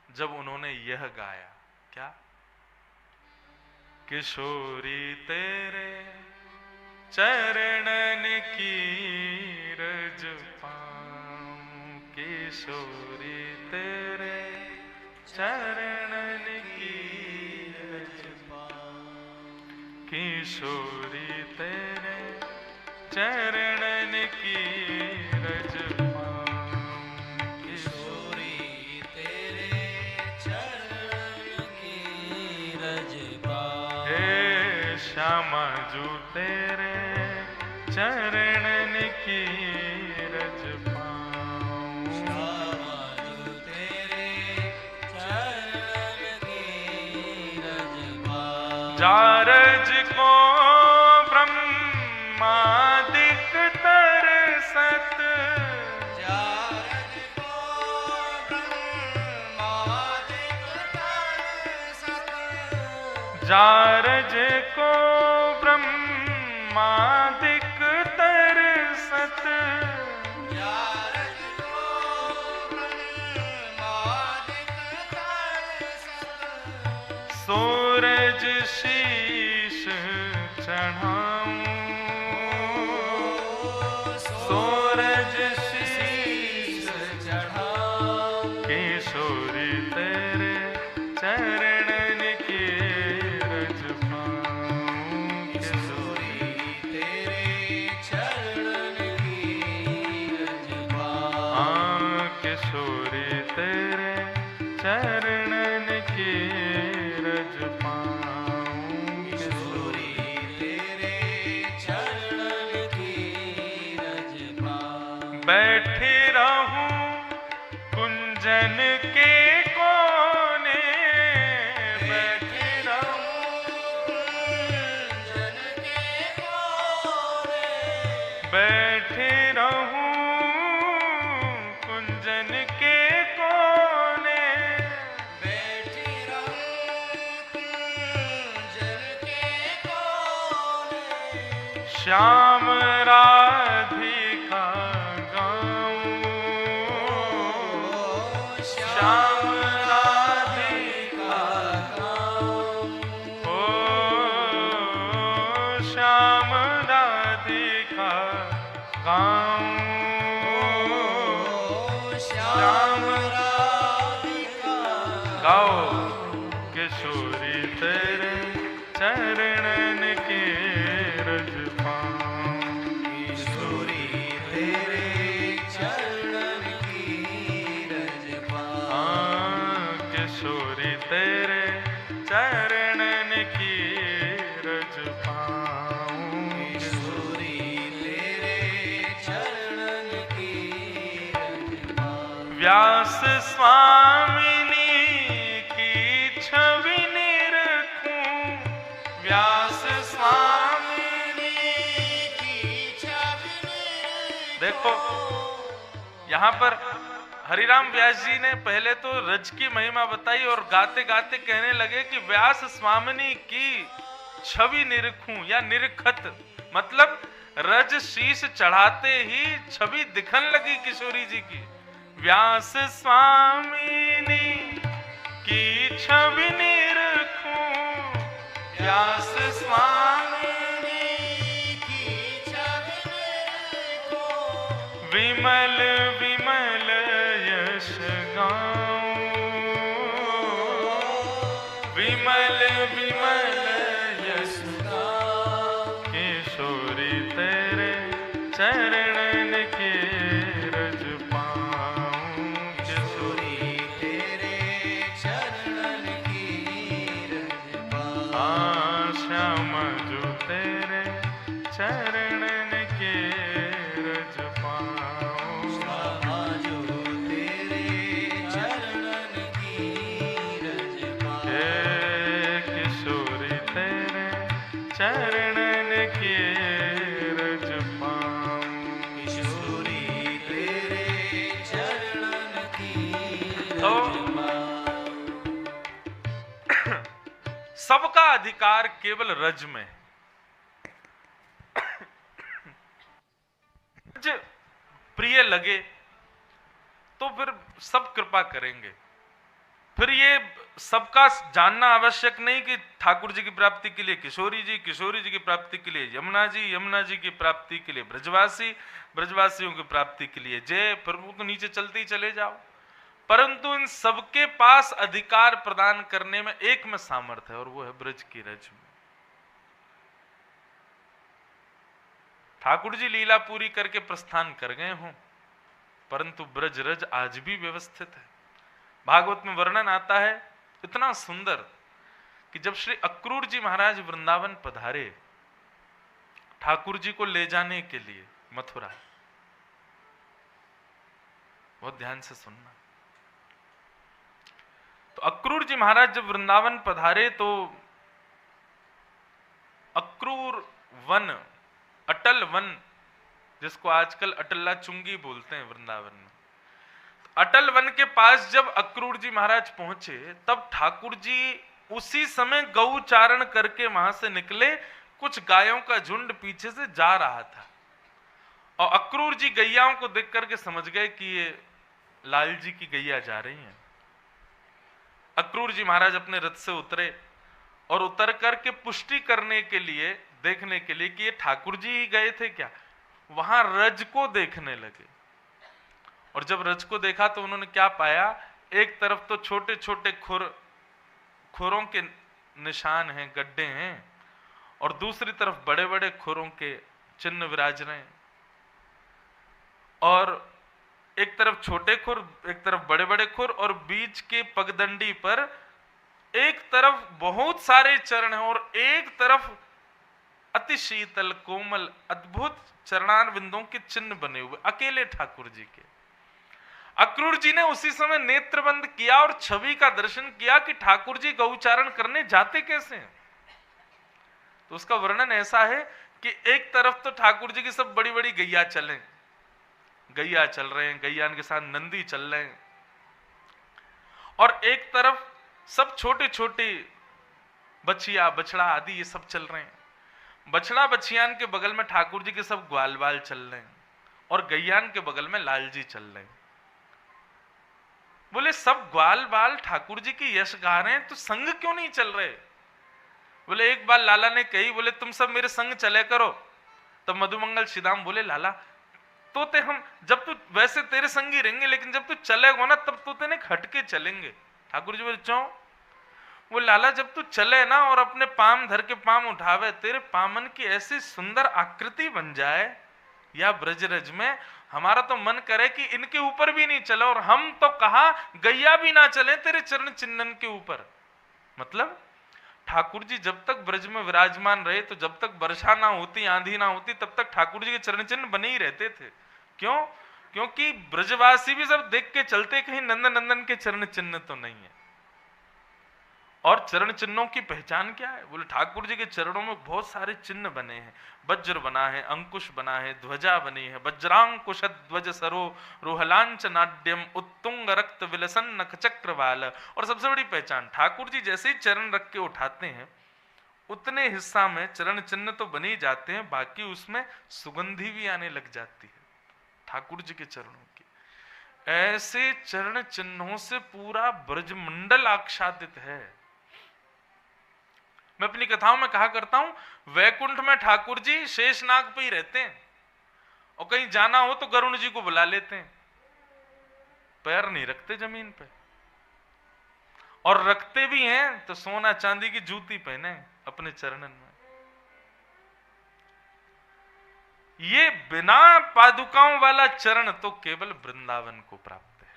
जब उन्होंने यह गाया, क्या? किशोरी तेरे चरणन की रज पाऊं, किशोरी तेरे चरणन की रज पाऊं, किशोरी तेरे चरणन की रज पाऊं, किशोरी तेरे चरणन की रज पाऊं, हे श्यामा जू तेरे चरणन की रज पाऊं, श्यामा जू तेरे चरणन की रज पाऊं, जारज को ब्रह्मादिक तरसत, जारज को ब्रह्मादिक तरसत, जारज को ब्रह्मादिक तरसत, जारज को ब्रह्मादिक तरसत, सूरज शी पाऊं, किशोरी तेरे चरणन की रज पाऊं। बैठे रहूं कुंजन के कोने, बैठे रहूं कुंजन के कोने, बैठे रहूं कुंजन के कोने, बैठी रहूं कुंजन के कोने, श्याम राधिका गाऊं, श्याम राधिका गाऊं। ओ श्याम राधिका गाऊं, श्याम राधिका गाओ किशोरी तेरे चरणन के रज पाऊं, किशोरी तेरे चरणन की रज पाऊं। किशोरी तेरे चरणन की रज पाऊं, किशोरी तेरे चरणन की रज पाऊं। व्यास स्वामिनी की छवि निरखूं, व्यास स्वामिनी की छवि देखो यहाँ पर हरिराम व्यास जी ने पहले तो रज की महिमा बताई और गाते गाते कहने लगे कि व्यास स्वामिनी की छवि निरखूं या निरखत, मतलब रज शीश चढ़ाते ही छवि दिखन लगी किशोरी जी की। व्यास स्वामिनी की छवि निरखूं, व्यास स्वामिनी की छवि निरखूं। विमल विमल यश गाऊं, विमल विमल यश गाऊं। किशोरी तेरे चरणन के रज पाऊं, किशोरी तेरे चरणन की रज पाऊं। श्याम जो तेरे चरणन के रज पाऊं, जो तेरे चरणन की रज पाऊं। हे किशोरी तेरे चरणन के रज पाऊं, किशोरी तेरे चरणन की तो रज पाऊं। सबका अधिकार केवल रज में है। रज प्रिय लगे तो फिर सब कृपा करेंगे। फिर ये सबका जानना आवश्यक नहीं कि ठाकुर जी की प्राप्ति के लिए किशोरी जी, किशोरी जी की प्राप्ति के लिए यमुना जी, यमुना जी की प्राप्ति के लिए ब्रजवासी, ब्रजवासियों की प्राप्ति के लिए जय, प्रभु को नीचे चलते ही चले जाओ। परंतु इन सबके पास अधिकार प्रदान करने में एक में सामर्थ्य है और वो है ब्रज की रज में। ठाकुर जी लीला पूरी करके प्रस्थान कर गए हों, परंतु ब्रज रज आज भी व्यवस्थित है। भागवत में वर्णन आता है इतना सुंदर कि जब श्री अक्रूर जी महाराज वृंदावन पधारे ठाकुर जी को ले जाने के लिए मथुरा, बहुत ध्यान से सुनना। तो अक्रूर जी महाराज जब वृंदावन पधारे तो अक्रूर वन, अटल वन, जिसको आजकल अटल्ला चुंगी बोलते हैं वृंदावन में, अटल वन के पास जब अक्रूर जी महाराज पहुंचे तब ठाकुर जी उसी समय गौचारण करके वहां से निकले। कुछ गायों का झुंड पीछे से जा रहा था और अक्रूर जी गैयाओं को देख करके समझ गए कि ये लाल जी की गैया जा रही हैं। अक्रूर जी महाराज अपने रथ से उतरे और उतर करके पुष्टि करने के लिए, देखने के लिए कि ये ठाकुर जी ही गए थे क्या, वहां रज को देखने लगे। और जब रज को देखा तो उन्होंने क्या पाया, एक तरफ तो छोटे छोटे खुरों के निशान हैं, गड्ढे हैं, और दूसरी तरफ बड़े बड़े खुरों के चिन्ह विराज रहे हैं। और एक तरफ छोटे खुर, एक तरफ बड़े बड़े खुर, और बीच के पगडंडी पर एक तरफ बहुत सारे चरण हैं और एक तरफ अति शीतल कोमल अद्भुत चरणार बिंदुओं के चिन्ह बने हुए अकेले ठाकुर जी के। अक्रूर जी ने उसी समय नेत्र बंद किया और छवि का दर्शन किया कि ठाकुर जी गौचारण करने जाते कैसे हैं। तो उसका वर्णन ऐसा है कि एक तरफ तो ठाकुर जी की सब बड़ी बड़ी गैया चल रहे हैं, गैया के साथ नंदी चल रहे हैं, और एक तरफ सब छोटे छोटे बछिया बछड़ा आदि ये सब चल रहे हैं। बछड़ा बछियान के बगल में ठाकुर जी के सब ग्वाल बाल चल रहे हैं और गैयान के बगल में लाल जी चल रहे हैं। बोले सब ग्वाल बाल ठाकुर जी की यश गा रहे हैं तो संग क्यों नहीं चल रहे। बोले एक बार लाला ने कही, बोले तुम सब मेरे संग चले करो। तब मधुमंगल श्रीदाम बोले लाला तो ते हम जब तू वैसे तेरे संगी रहेंगे, लेकिन जब तू चलेगा ना तब तो तेने हटके चलेंगे। ठाकुर जी बोले क्यों। वो लाला जब तू चले ना और अपने पाम धर के पाम उठावे, तेरे पामन की ऐसी सुंदर आकृति बन जाए या ब्रजरज में, हमारा तो मन करे कि इनके ऊपर भी नहीं चले, और हम तो कहा गैया भी ना चले तेरे चरण चिन्हन के ऊपर। मतलब ठाकुर जी जब तक ब्रज में विराजमान रहे तो जब तक वर्षा ना होती आंधी ना होती तब तक ठाकुर जी के चरण चिन्ह बने ही रहते थे। क्यों? क्योंकि ब्रजवासी भी सब देख के चलते कहीं नंदन नंदन के चरण चिन्ह तो नहीं है। और चरण चिन्हों की पहचान क्या है? बोले ठाकुर जी के चरणों में बहुत सारे चिन्ह बने हैं। वज्र बना है, अंकुश बना है, ध्वजा बनी है, वज्रांकुश ध्वज सरो रोहलांच नाट्यम उत्तुंग रक्त विलसन नख चक्रवाल। और सबसे बड़ी पहचान, ठाकुर जी जैसे ही चरण रख के उठाते हैं उतने हिस्सा में चरण चिन्ह तो बने ही जाते हैं, बाकी उसमें सुगंधी भी आने लग जाती है ठाकुर जी के चरणों की। ऐसे चरण चिन्हों से पूरा ब्रजमंडल आच्छादित है। मैं अपनी कथाओं में कहा करता हूं, वैकुंठ में ठाकुर जी शेषनाग पे ही रहते हैं और कहीं जाना हो तो गरुण जी को बुला लेते हैं। पैर नहीं रखते जमीन पे, और रखते भी हैं तो सोना चांदी की जूती पहने अपने चरणन में। ये बिना पादुकाओं वाला चरण तो केवल वृंदावन को प्राप्त है।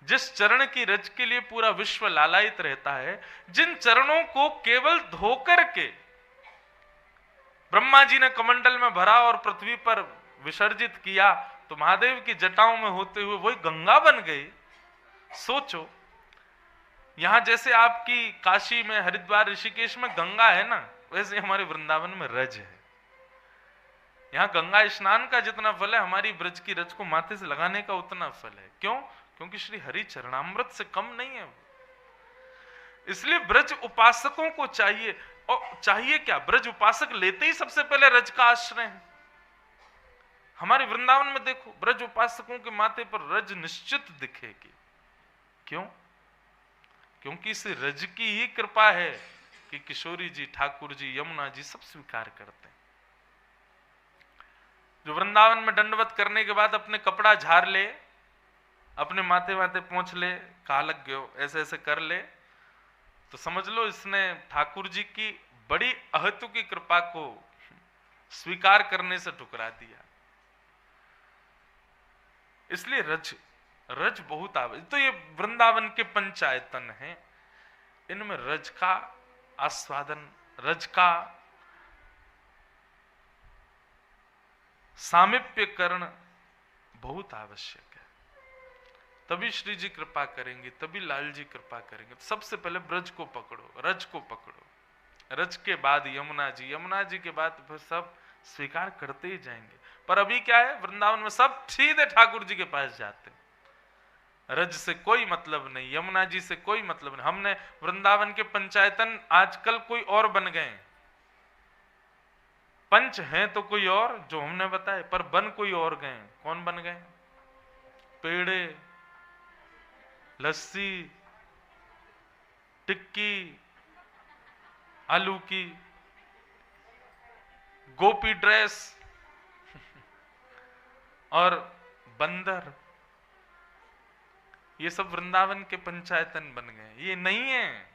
जिस चरण की रज के लिए पूरा विश्व लालायित रहता है, जिन चरणों को केवल धोकर के ब्रह्मा जी ने कमंडल में भरा और पृथ्वी पर विसर्जित किया तो महादेव की जटाओं में होते हुए वही गंगा बन गई। सोचो, यहां जैसे आपकी काशी में हरिद्वार ऋषिकेश में गंगा है ना, वैसे हमारे वृंदावन में रज है। यहां गंगा स्नान का जितना फल है, हमारी ब्रज की रज को माथे से लगाने का उतना फल है। क्यों? क्योंकि श्री हरि चरणामृत से कम नहीं है वो। इसलिए ब्रज उपासकों को चाहिए, और चाहिए क्या, ब्रज उपासक लेते ही सबसे पहले रज का आश्रय है। हमारे वृंदावन में देखो, ब्रज उपासकों के माथे पर रज निश्चित दिखेगी। क्यों? क्योंकि इस रज की ही कृपा है कि किशोरी जी, ठाकुर जी, यमुना जी सब स्वीकार करते हैं। जो वृंदावन में दंडवत करने के बाद अपने कपड़ा झाड़ ले, अपने माथे माथे पहुंच ले, कहा लग गयो ऐसे ऐसे कर ले, तो समझ लो इसने ठाकुर जी की बड़ी अहतु की कृपा को स्वीकार करने से ठुकरा दिया। इसलिए रज बहुत आवश्यक। तो ये वृंदावन के पंचायतन हैं, इनमें रज का आस्वादन, रज का सामीप्यकरण बहुत आवश्यक है। तभी श्री जी कृपा करेंगे, तभी लाल जी कृपा करेंगे। तो सबसे पहले ब्रज को पकड़ो, रज को पकड़ो, रज के बाद यमुना जी, यमुना जी के बाद फिर सब स्वीकार करते ही जाएंगे। पर अभी क्या है, वृंदावन में सब सीधे ठाकुर जी के पास जाते हैं। रज से कोई मतलब नहीं, यमुना जी से कोई मतलब नहीं। हमने वृंदावन के पंचायतन आजकल कोई और बन गए, पंच हैं तो कोई और जो हमने बताए, पर बन कोई और गए। कौन बन गए? पेड़े, लस्सी, टिक्की, आलू की, गोपी ड्रेस और बंदर, ये सब वृंदावन के पंचायतन बन गए। ये नहीं है,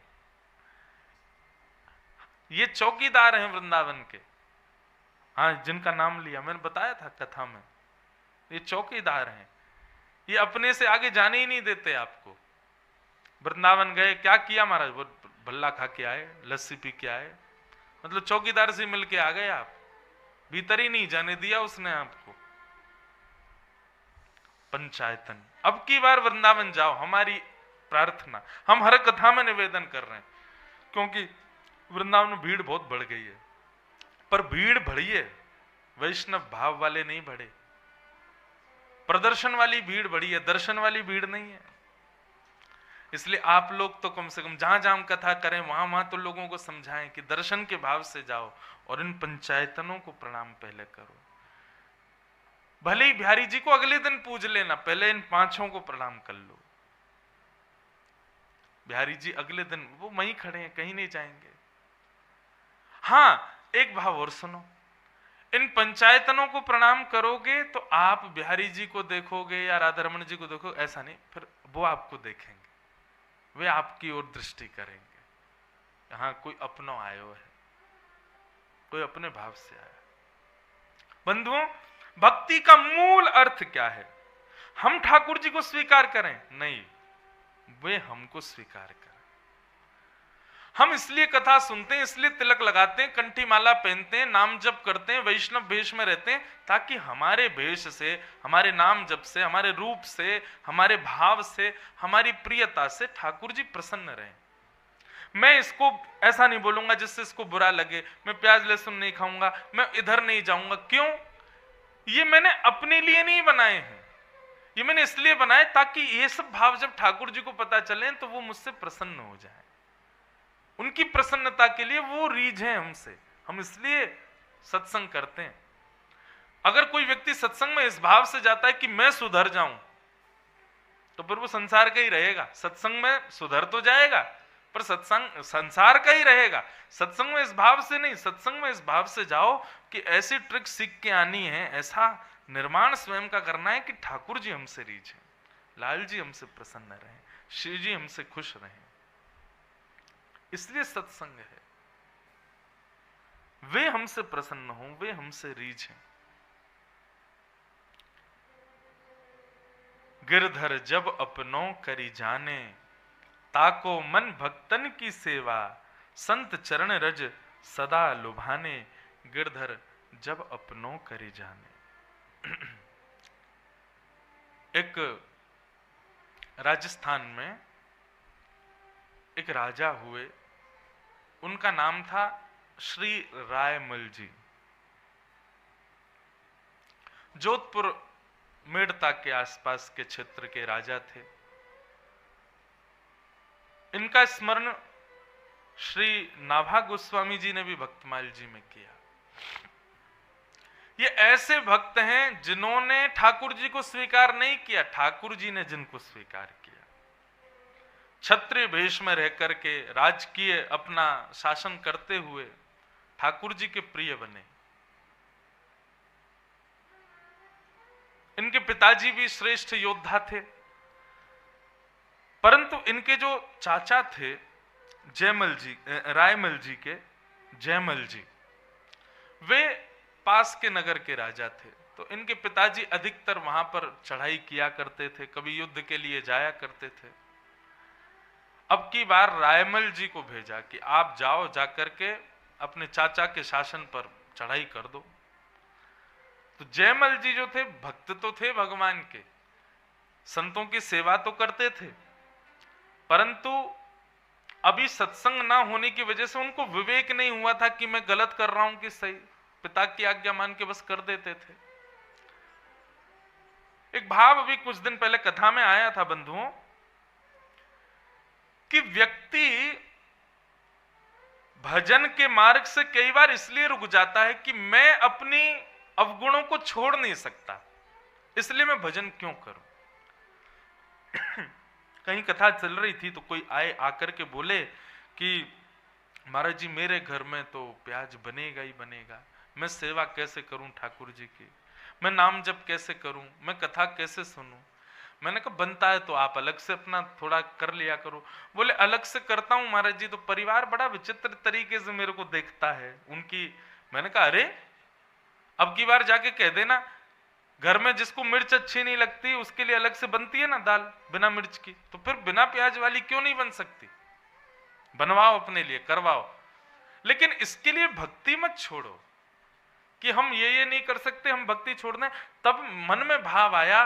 ये चौकीदार हैं वृंदावन के। हाँ, जिनका नाम लिया मैंने बताया था कथा में, ये चौकीदार हैं। ये अपने से आगे जाने ही नहीं देते आपको। वृंदावन गए, क्या किया महाराज? वो भल्ला खा के आए, लस्सी पी के आए, मतलब चौकीदार से मिल के आ गए आप, भीतर ही नहीं जाने दिया उसने आपको। पंचायतन, अब की बार वृंदावन जाओ, हमारी प्रार्थना हम हर कथा में निवेदन कर रहे हैं, क्योंकि वृंदावन में भीड़ बहुत बढ़ गई है, पर भीड़ बढ़ी है, वैष्णव भाव वाले नहीं बढ़े। प्रदर्शन वाली भीड़ बढ़ी है, दर्शन वाली भीड़ नहीं है। इसलिए आप लोग तो कम से कम जहां जहां हम कथा करें वहां वहां तो लोगों को समझाएं कि दर्शन के भाव से जाओ और इन पंचायतनों को प्रणाम पहले करो। भले ही बिहारी जी को अगले दिन पूज लेना, पहले इन पांचों को प्रणाम कर लो। बिहारी जी अगले दिन वो वहीं खड़े हैं, कहीं नहीं जाएंगे। हाँ, एक भाव और सुनो, इन पंचायतनों को प्रणाम करोगे तो आप बिहारी जी को देखोगे या राधारमण जी को देखोगे, ऐसा नहीं, फिर वो आपको देखेंगे, वे आपकी ओर दृष्टि करेंगे। यहां कोई अपना आयो है, कोई अपने भाव से आया। बंधुओं, भक्ति का मूल अर्थ क्या है? हम ठाकुर जी को स्वीकार करें? नहीं, वे हमको स्वीकार करें। हम इसलिए कथा सुनते हैं, इसलिए तिलक लगाते हैं, कंठी माला पहनते हैं, नाम जप करते हैं, वैष्णव भेष में रहते हैं, ताकि हमारे भेष से, हमारे नाम जप से, हमारे रूप से, हमारे भाव से, हमारी प्रियता से ठाकुर जी प्रसन्न रहें। मैं इसको ऐसा नहीं बोलूंगा जिससे इसको बुरा लगे, मैं प्याज लहसुन नहीं खाऊंगा, मैं इधर नहीं जाऊंगा। क्यों? ये मैंने अपने लिए नहीं बनाए हैं, ये मैंने इसलिए बनाए ताकि ये सब भाव जब ठाकुर जी को पता चले तो वो मुझसे प्रसन्न हो जाए। उनकी प्रसन्नता के लिए वो रीझें हमसे, हम इसलिए सत्संग करते हैं। अगर कोई व्यक्ति सत्संग में इस भाव से जाता है कि मैं सुधर जाऊं, तो फिर वो संसार का ही रहेगा। सत्संग में सुधर तो जाएगा पर सत्संग संसार का ही रहेगा। सत्संग में इस भाव से नहीं, सत्संग में इस भाव से जाओ कि ऐसी ट्रिक सीख के आनी है, ऐसा निर्माण स्वयं का करना है कि ठाकुर जी हमसे रीझें, लाल जी हमसे प्रसन्न रहें, श्री जी हमसे खुश रहें। इसलिए सत्संग है, वे हमसे प्रसन्न हों, वे हमसे रीझें। गिरधर जब अपनों करी जाने, ताको मन भक्तन की सेवा, संत चरण रज सदा लुभाने। गिरधर जब अपनों करी जाने। एक राजस्थान में एक राजा हुए, उनका नाम था श्री रायमल जी। जोधपुर मेड़ता के आसपास के क्षेत्र के राजा थे। इनका स्मरण श्री नाभा गोस्वामी जी ने भी भक्तमाल जी में किया। ये ऐसे भक्त हैं जिन्होंने ठाकुर जी को स्वीकार नहीं किया, ठाकुर जी ने जिनको स्वीकार किया। क्षत्रिय भेष में रह करके राजकीय अपना शासन करते हुए ठाकुर जी के प्रिय बने। इनके पिताजी भी श्रेष्ठ योद्धा थे, परंतु इनके जो चाचा थे जयमल जी, रायमल जी के जयमल जी, वे पास के नगर के राजा थे। तो इनके पिताजी अधिकतर वहां पर चढ़ाई किया करते थे, कभी युद्ध के लिए जाया करते थे। अब की बार रायमल जी को भेजा कि आप जाओ, जाकर के अपने चाचा के शासन पर चढ़ाई कर दो। तो जयमल जी जो थे, भक्त तो थे भगवान के, संतों की सेवा तो करते थे, परंतु अभी सत्संग ना होने की वजह से उनको विवेक नहीं हुआ था कि मैं गलत कर रहा हूं कि सही। पिता की आज्ञा मान के बस कर देते थे। एक भाव अभी कुछ दिन पहले कथा में आया था बंधुओं, कि व्यक्ति भजन के मार्ग से कई बार इसलिए रुक जाता है कि मैं अपनी अवगुणों को छोड़ नहीं सकता, इसलिए मैं भजन क्यों करूं। कहीं कथा चल रही थी तो कोई आए, आकर के बोले कि महाराज जी मेरे घर में तो प्याज बनेगा ही बनेगा, मैं सेवा कैसे करूं ठाकुर जी की, मैं नाम जप कैसे करूं, मैं कथा कैसे सुनूं। मैंने कहा बनता है तो आप अलग से अपना थोड़ा कर लिया करो। बोले अलग से करता हूं महाराज जी तो परिवार बड़ा विचित्र तरीके से मेरे को देखता है उनकी। मैंने कहा अरे अब की बार जाके कह देना घर में जिसको मिर्च अच्छी नहीं लगती उसके लिए अलग से बनती है ना दाल बिना मिर्च की, तो फिर बिना प्याज वाली क्यों नहीं बन सकती? बनवाओ अपने लिए, करवाओ। लेकिन इसके लिए भक्ति मत छोड़ो कि हम ये नहीं कर सकते, हम भक्ति छोड़ दें। तब मन में भाव आया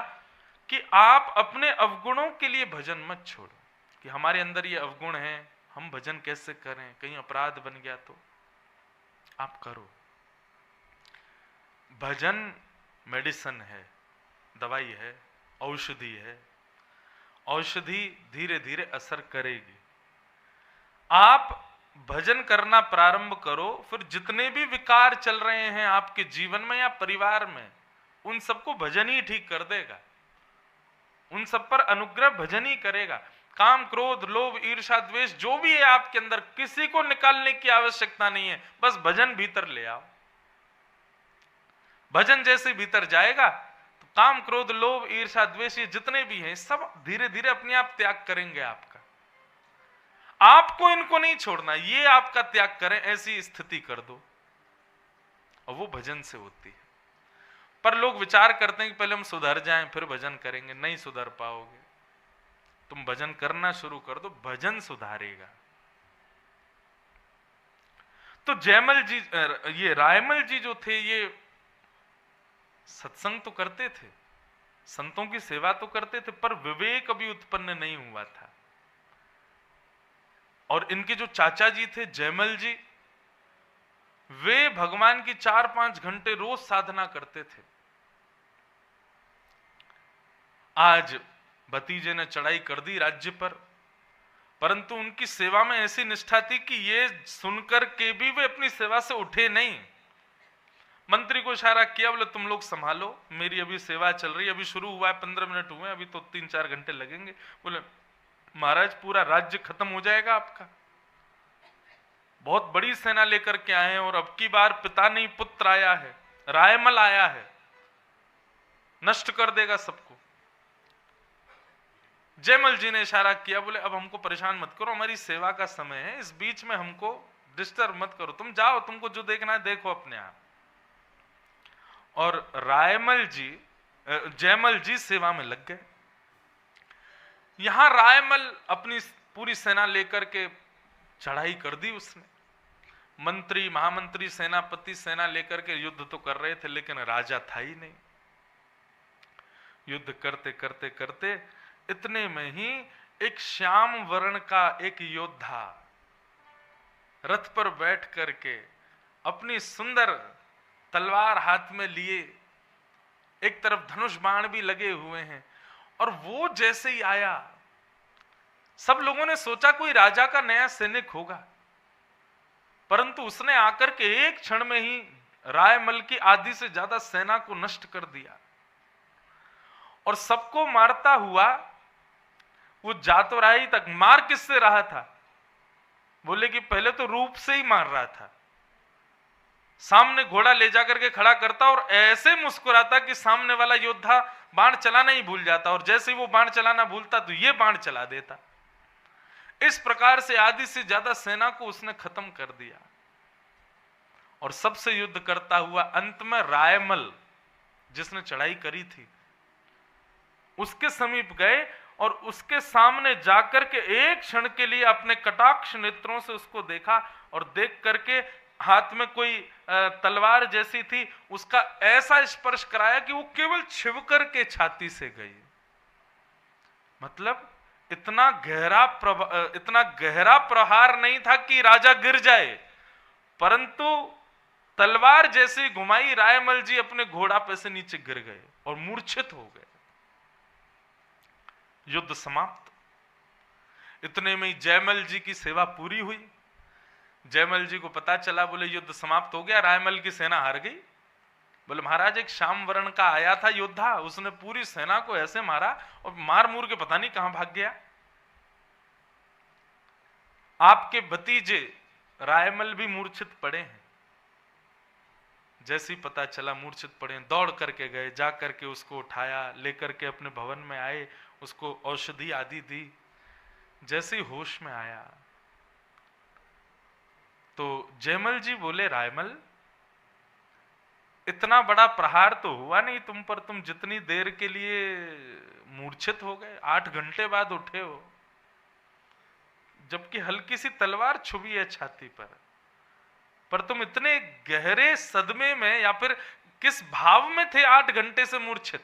कि आप अपने अवगुणों के लिए भजन मत छोड़ो, कि हमारे अंदर ये अवगुण है, हम भजन कैसे करें, कहीं अपराध बन गया तो। आप करो। भजन मेडिसिन है, दवाई है, औषधि है। औषधि धीरे धीरे असर करेगी। आप भजन करना प्रारंभ करो, फिर जितने भी विकार चल रहे हैं आपके जीवन में या परिवार में, उन सबको भजन ही ठीक कर देगा। उन सब पर अनुग्रह भजन ही करेगा। काम, क्रोध, लोभ, ईर्ष्या, द्वेष जो भी है आपके अंदर, किसी को निकालने की आवश्यकता नहीं है, बस भजन भीतर ले आओ। भजन जैसे भीतर जाएगा तो काम, क्रोध, लोभ, ईर्ष्या, द्वेष ये जितने भी हैं सब धीरे धीरे अपने आप त्याग करेंगे आपका। आपको इनको नहीं छोड़ना, ये आपका त्याग करें, ऐसी स्थिति कर दो, और वो भजन से होती है। पर लोग विचार करते हैं कि पहले हम सुधर जाएं फिर भजन करेंगे। नहीं सुधर पाओगे। तुम भजन करना शुरू कर दो, भजन सुधारेगा। तो जयमल जी, ये रायमल जी जो थे, ये सत्संग तो करते थे, संतों की सेवा तो करते थे, पर विवेक अभी उत्पन्न नहीं हुआ था। और इनके जो चाचा जी थे जयमल जी, वे भगवान की 4-5 घंटे रोज साधना करते थे। आज भतीजे ने चढ़ाई कर दी राज्य पर, परंतु उनकी सेवा में ऐसी निष्ठा थी कि ये सुनकर के भी वे अपनी सेवा से उठे नहीं। मंत्री को इशारा किया, बोले तुम लोग संभालो, मेरी अभी सेवा चल रही है, अभी शुरू हुआ है, 15 मिनट हुए, अभी तो 3-4 घंटे लगेंगे। बोले महाराज पूरा राज्य खत्म हो जाएगा आपका, बहुत बड़ी सेना लेकर के आए हैं, और अब की बार पिता नहीं पुत्र आया है, रायमल आया है, नष्ट कर देगा सबको। जयमल जी ने इशारा किया, बोले अब हमको परेशान मत करो, हमारी सेवा का समय है, इस बीच में हमको डिस्टर्ब मत करो, तुम जाओ, तुमको जो देखना है देखो अपने आप। और रायमल जी, जयमल जी सेवा में लग गए। यहां रायमल अपनी पूरी सेना लेकर के चढ़ाई कर दी उसने। मंत्री, महामंत्री, सेनापति सेना लेकर के युद्ध तो कर रहे थे, लेकिन राजा था ही नहीं। युद्ध करते करते करते इतने में ही एक श्याम वर्ण का एक योद्धा रथ पर बैठ करके अपनी सुंदर तलवार हाथ में लिए, एक तरफ धनुष बाण भी लगे हुए हैं, और वो जैसे ही आया, सब लोगों ने सोचा कोई राजा का नया सैनिक होगा, परंतु उसने आकर के एक क्षण में ही रायमल की आधी से ज्यादा सेना को नष्ट कर दिया। और सबको मारता हुआ वो जा तो रहा ही तक, मार किससे रहा था? बोले कि पहले तो रूप से ही मार रहा था, सामने घोड़ा ले जाकर के खड़ा करता और ऐसे मुस्कुराता कि सामने वाला योद्धा बाण चलाना ही भूल जाता, और जैसे ही वो बाण चलाना भूलता तो ये बाण चला देता। इस प्रकार से आधी से ज्यादा सेना को उसने खत्म कर दिया। और सबसे युद्ध करता हुआ अंत में रायमल, जिसने चढ़ाई करी थी, उसके समीप गए और उसके सामने जाकर के एक क्षण के लिए अपने कटाक्ष नेत्रों से उसको देखा, और देख करके हाथ में कोई तलवार जैसी थी, उसका ऐसा स्पर्श कराया कि वो केवल छिव करके छाती से गई। मतलब इतना गहरा प्रहार नहीं था कि राजा गिर जाए, परंतु तलवार जैसी घुमाई, रायमल जी अपने घोड़ा पे से नीचे गिर गए और मूर्छित हो गए। युद्ध समाप्त। इतने में ही जयमल जी की सेवा पूरी हुई। जयमल जी को पता चला, बोले युद्ध समाप्त हो गया, रायमल की सेना हार गई। बोले महाराज एक श्याम वर्ण का आया था योद्धा, उसने पूरी सेना को ऐसे मारा और मार मूर के पता नहीं कहां भाग गया। आपके भतीजे रायमल भी मूर्छित पड़े हैं। जैसे ही पता चला मूर्छित पड़े, दौड़ करके गए, जा करके उसको उठाया, लेकर के अपने भवन में आए, उसको औषधि आदि दी। जैसे ही होश में आया तो जयमल जी बोले, रायमल इतना बड़ा प्रहार तो हुआ नहीं तुम पर, तुम जितनी देर के लिए मूर्छित हो गए, 8 घंटे बाद उठे हो, जबकि हल्की सी तलवार छुभी है छाती पर तुम इतने गहरे सदमे में या फिर किस भाव में थे 8 घंटे से मूर्छित?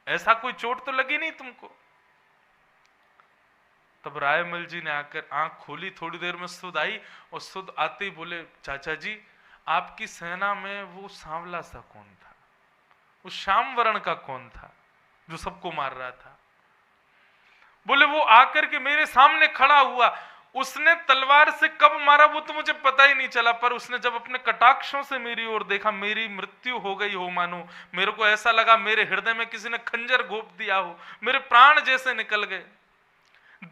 ऐसा कोई चोट तो लगी नहीं तुमको? तब रायमल जी ने आकर आंख खोली, थोड़ी देर में सुध आई और सुध आते ही बोले, चाचा जी आपकी सेना में वो सांवला सा कौन था, वो श्याम वर्ण का कौन था जो सबको मार रहा था? बोले वो आकर के मेरे सामने खड़ा हुआ, उसने तलवार से कब मारा वो तो मुझे पता ही नहीं चला, पर उसने जब अपने कटाक्षों से मेरी ओर देखा, मेरी मृत्यु हो गई हो मानो, मेरे को ऐसा लगा मेरे हृदय में किसी ने खंजर घोंप दिया हो, मेरे प्राण जैसे निकल गए।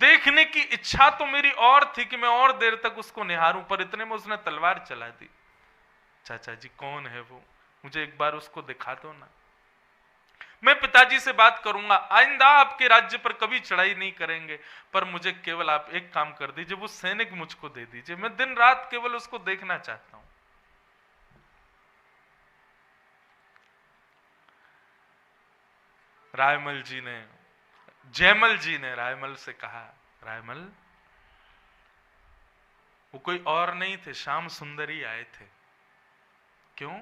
देखने की इच्छा तो मेरी और थी कि मैं और देर तक उसको निहारूं, पर इतने में उसने तलवार चला दी। चाचा जी कौन है वो, मुझे एक बार उसको दिखा दो ना, मैं पिताजी से बात करूंगा, आइंदा आपके राज्य पर कभी चढ़ाई नहीं करेंगे, पर मुझे केवल आप एक काम कर दीजिए, वो सैनिक मुझको दे दीजिए, मैं दिन रात केवल उसको देखना चाहता हूं। जयमल जी ने रायमल से कहा, रायमल वो कोई और नहीं थे, श्याम सुंदर ही आए थे। क्यों?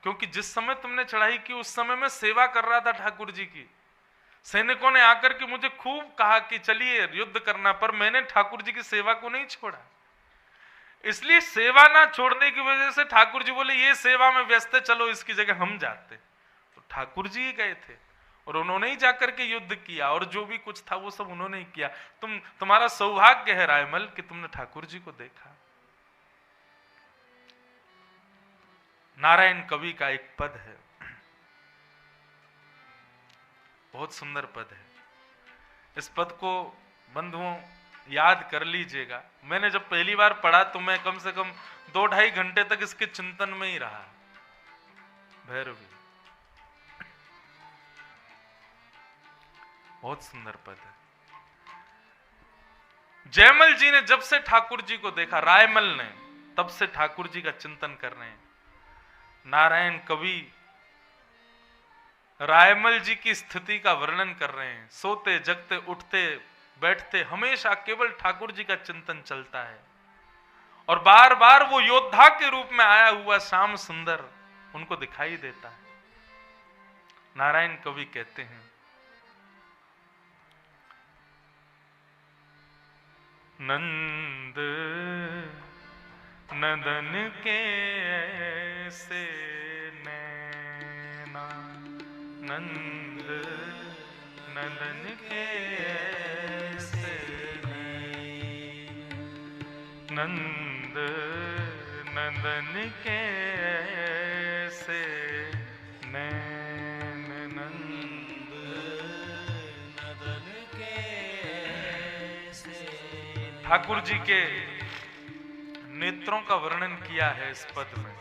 क्योंकि जिस समय तुमने चढ़ाई की उस समय मैं सेवा कर रहा था ठाकुर जी की, सैनिकों ने आकर के मुझे खूब कहा कि चलिए युद्ध करना, पर मैंने ठाकुर जी की सेवा को नहीं छोड़ा। इसलिए सेवा ना छोड़ने की वजह से ठाकुर जी बोले ये सेवा में व्यस्त है, चलो इसकी जगह हम जाते। तो ठाकुर जी ही गए थे और उन्होंने ही जाकर के युद्ध किया, और जो भी कुछ था वो सब उन्होंने ही किया। तुम्हारा सौभाग्य है रायमल कि तुमने ठाकुर जी को देखा। नारायण कवि का एक पद है, बहुत सुंदर पद है, इस पद को बंधुओं याद कर लीजिएगा। मैंने जब पहली बार पढ़ा तो मैं कम से कम 2-2.5 घंटे तक इसके चिंतन में ही रहा। भैरवी, बहुत सुंदर पद है। जयमल जी ने जब से ठाकुर जी को देखा, रायमल ने तब से ठाकुर जी का चिंतन कर रहे हैं। नारायण कवि रायमल जी की स्थिति का वर्णन कर रहे हैं। सोते जगते उठते बैठते हमेशा केवल ठाकुर जी का चिंतन चलता है, और बार बार वो योद्धा के रूप में आया हुआ श्याम सुंदर उनको दिखाई देता है। नारायण कवि कहते हैं, नंद नदन के ऐसे नैना, नंद नदन के ऐसे नंद नदन के ऐसे नैन, नंद नदन के ऐसे ठाकुर जी के नेत्रों का वर्णन किया है इस पद में।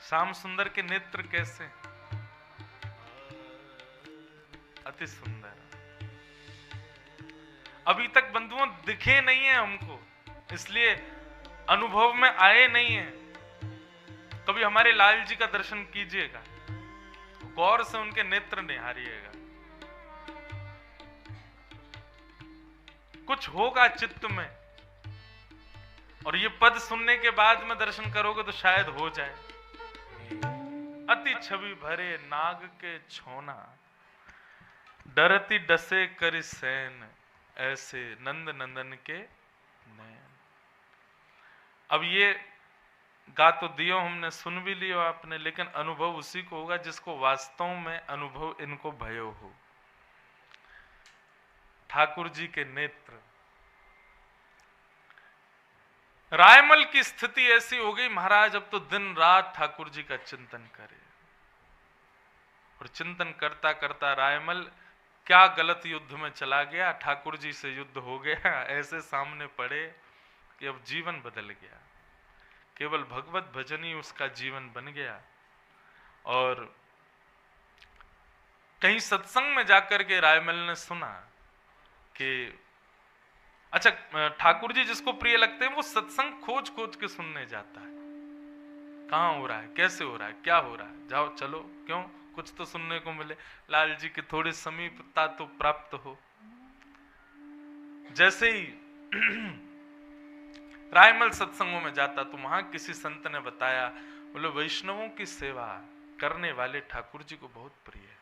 श्याम सुंदर के नेत्र कैसे, अति सुंदर, अभी तक बंधुओं दिखे नहीं है हमको, इसलिए अनुभव में आए नहीं है। कभी हमारे लाल जी का दर्शन कीजिएगा, गौर से उनके नेत्र निहारिएगा, कुछ होगा चित्त में, और ये पद सुनने के बाद में दर्शन करोगे तो शायद हो जाए। अति छवि भरे नाग के छोना, डरती डसे कर सैन, ऐसे नंद नंदन के नैन। अब ये गा तो दियो हमने, सुन भी लियो आपने, लेकिन अनुभव उसी को होगा जिसको वास्तव में अनुभव इनको भयो हो। ठाकुर जी के नेत्र, रायमल की स्थिति ऐसी हो गई महाराज, अब तो दिन रात ठाकुर जी का चिंतन करे, और चिंतन करता करता रायमल क्या गलत युद्ध में चला गया, ठाकुर जी से युद्ध हो गया, ऐसे सामने पड़े कि अब जीवन बदल गया, केवल भगवत भजन ही उसका जीवन बन गया। और कहीं सत्संग में जाकर के रायमल ने सुना कि अच्छा ठाकुर जी जिसको प्रिय लगते हैं वो सत्संग खोज खोज के सुनने जाता है, कहाँ हो रहा है, कैसे हो रहा है, क्या हो रहा है, जाओ चलो, क्यों, कुछ तो सुनने को मिले, लाल जी की थोड़ी समीपता तो प्राप्त हो। जैसे ही रायमल सत्संगों में जाता तो वहां किसी संत ने बताया, बोले वैष्णवों की सेवा करने वाले ठाकुर जी को बहुत प्रिय है।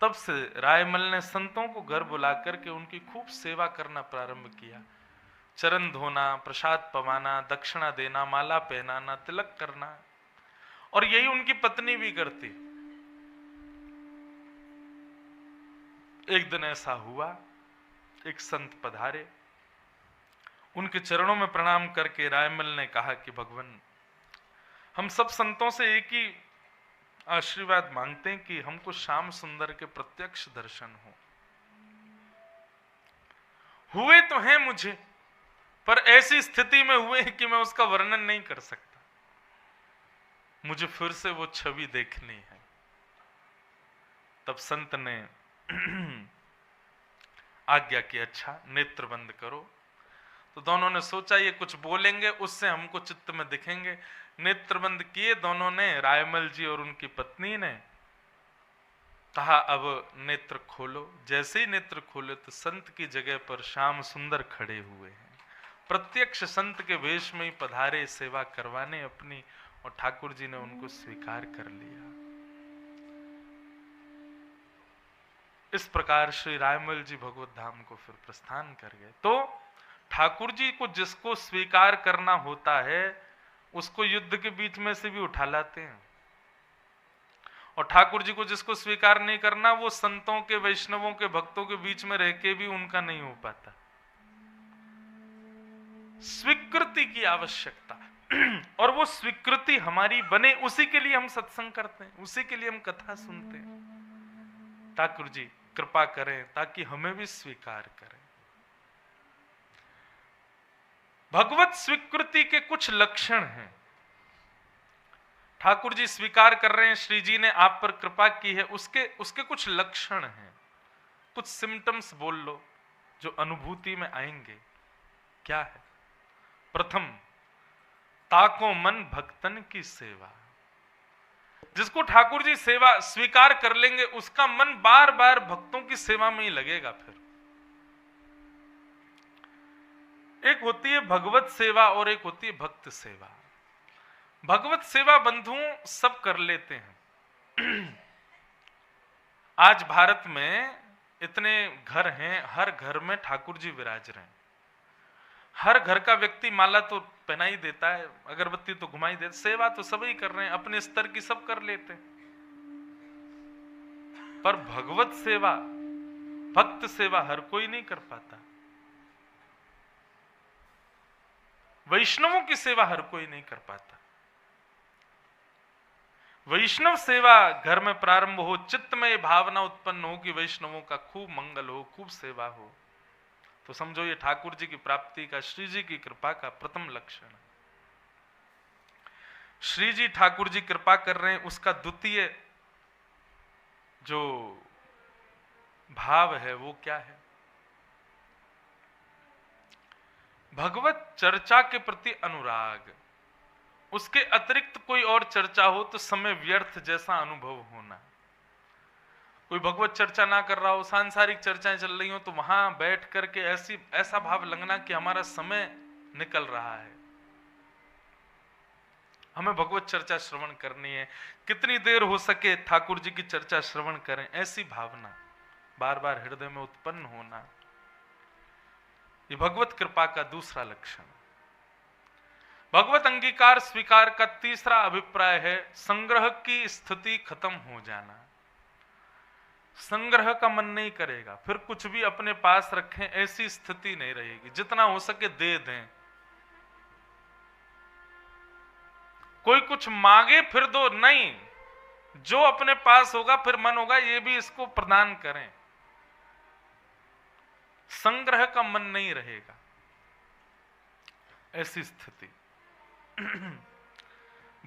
तब से रायमल ने संतों को घर बुला करके उनकी खूब सेवा करना प्रारंभ किया। चरण धोना, प्रसाद पवाना, दक्षिणा देना, माला पहनाना, तिलक करना, और यही उनकी पत्नी भी करती। एक दिन ऐसा हुआ, एक संत पधारे, उनके चरणों में प्रणाम करके रायमल ने कहा कि भगवान, हम सब संतों से एक ही आशीर्वाद मांगते हैं कि हमको श्याम सुंदर के प्रत्यक्ष दर्शन हो। हुए तो हैं मुझे, पर ऐसी स्थिति में हुए कि मैं उसका वर्णन नहीं कर सकता। मुझे फिर से वो छवि देखनी है। तब संत ने आज्ञा की, अच्छा नेत्र बंद करो। तो दोनों ने सोचा ये कुछ बोलेंगे उससे हमको चित्त में दिखेंगे। नेत्र बंद किए दोनों ने, रायमल जी और उनकी पत्नी ने। कहा अब नेत्र खोलो। जैसे ही नेत्र खोले तो संत की जगह पर श्याम सुंदर खड़े हुए हैं। प्रत्यक्ष संत के वेश में ही पधारे सेवा करवाने अपनी, और ठाकुर जी ने उनको स्वीकार कर लिया। इस प्रकार श्री रायमल जी भगवत धाम को फिर प्रस्थान कर गए। तो ठाकुर जी को जिसको स्वीकार करना होता है उसको युद्ध के बीच में से भी उठा लाते हैं, और ठाकुर जी को जिसको स्वीकार नहीं करना वो संतों के, वैष्णवों के, भक्तों के बीच में रह के भी उनका नहीं हो पाता। स्वीकृति की आवश्यकता, और वो स्वीकृति हमारी बने उसी के लिए हम सत्संग करते हैं, उसी के लिए हम कथा सुनते हैं। ठाकुर जी कृपा करें ताकि हमें भी स्वीकार करें। भगवत स्वीकृति के कुछ लक्षण हैं। ठाकुर जी स्वीकार कर रहे हैं, श्री जी ने आप पर कृपा की है, उसके कुछ लक्षण हैं, कुछ सिम्टम्स बोल लो जो अनुभूति में आएंगे। क्या है? प्रथम, ताको मन भक्तन की सेवा। जिसको ठाकुर जी सेवा स्वीकार कर लेंगे उसका मन बार बार भक्तों की सेवा में ही लगेगा। फिर एक होती है भगवत सेवा और एक होती है भक्त सेवा। भगवत सेवा बंधुओं सब कर लेते हैं। आज भारत में इतने घर हैं, हर घर में ठाकुर जी विराज रहे हैं। हर घर का व्यक्ति माला तो पहना ही देता है, अगरबत्ती तो घुमाई देता, सेवा तो सभी कर रहे हैं, अपने स्तर की सब कर लेते हैं। पर भगवत सेवा, भक्त सेवा हर कोई नहीं कर पाता। वैष्णवों की सेवा हर कोई नहीं कर पाता। वैष्णव सेवा घर में प्रारंभ हो, चित्त में भावना उत्पन्न हो कि वैष्णवों का खूब मंगल हो, खूब सेवा हो, तो समझो ये ठाकुर जी की प्राप्ति का, श्री जी की कृपा का प्रथम लक्षण है। श्री जी ठाकुर जी कृपा कर रहे हैं, उसका द्वितीय जो भाव है वो क्या है? भगवत चर्चा के प्रति अनुराग। उसके अतिरिक्त कोई और चर्चा हो तो समय व्यर्थ जैसा अनुभव होना। कोई भगवत चर्चा ना कर रहा हो, सांसारिक चर्चाएं चल रही हो, तो वहां बैठ करके ऐसा भाव लगना कि हमारा समय निकल रहा है, हमें भगवत चर्चा श्रवण करनी है, कितनी देर हो सके ठाकुर जी की चर्चा श्रवण करें, ऐसी भावना बार बार हृदय में उत्पन्न होना, ये भगवत कृपा का दूसरा लक्षण। भगवत अंगीकार स्वीकार का तीसरा अभिप्राय है संग्रह की स्थिति खत्म हो जाना। संग्रह का मन नहीं करेगा, फिर कुछ भी अपने पास रखें ऐसी स्थिति नहीं रहेगी, जितना हो सके दे दें। कोई कुछ मांगे फिर दो, नहीं, जो अपने पास होगा फिर मन होगा ये भी इसको प्रदान करें। संग्रह का मन नहीं रहेगा, ऐसी स्थिति।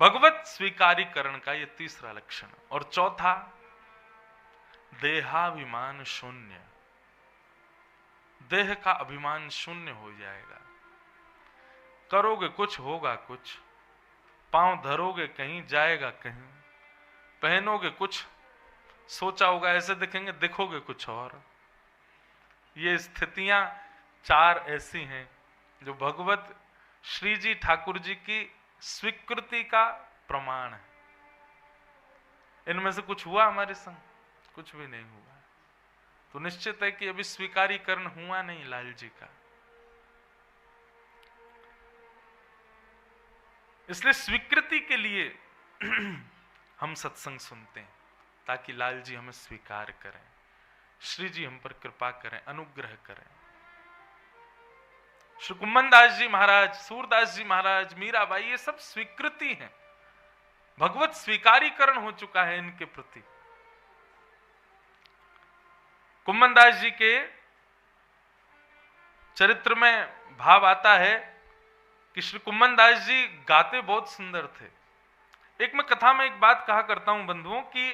भगवत स्वीकारीकरण का यह तीसरा लक्षण। और चौथा, देहाभिमान शून्य। देह का अभिमान शून्य हो जाएगा। करोगे कुछ, होगा कुछ, पांव धरोगे कहीं, जाएगा कहीं। पहनोगे कुछ, सोचा होगा ऐसे दिखेंगे, दिखोगे कुछ और। ये स्थितियां चार ऐसी हैं जो भगवत श्री जी ठाकुर जी की स्वीकृति का प्रमाण है। इनमें से कुछ हुआ हमारे संग? कुछ भी नहीं हुआ। तो निश्चित है कि अभी स्वीकारीकरण हुआ नहीं लाल जी का। इसलिए स्वीकृति के लिए हम सत्संग सुनते हैं, ताकि लाल जी हमें स्वीकार करें, श्री जी हम पर कृपा करें, अनुग्रह करें। श्री कुम्मन दास जी महाराज, सूरदास जी महाराज, मीराबाई, ये सब स्वीकृति है। भगवत स्वीकारीकरण हो चुका है इनके प्रति। कुम्मन दास जी के चरित्र में भाव आता है कि श्री कुम्मन दास जी गाते बहुत सुंदर थे। एक मैं कथा में एक बात कहा करता हूं बंधुओं कि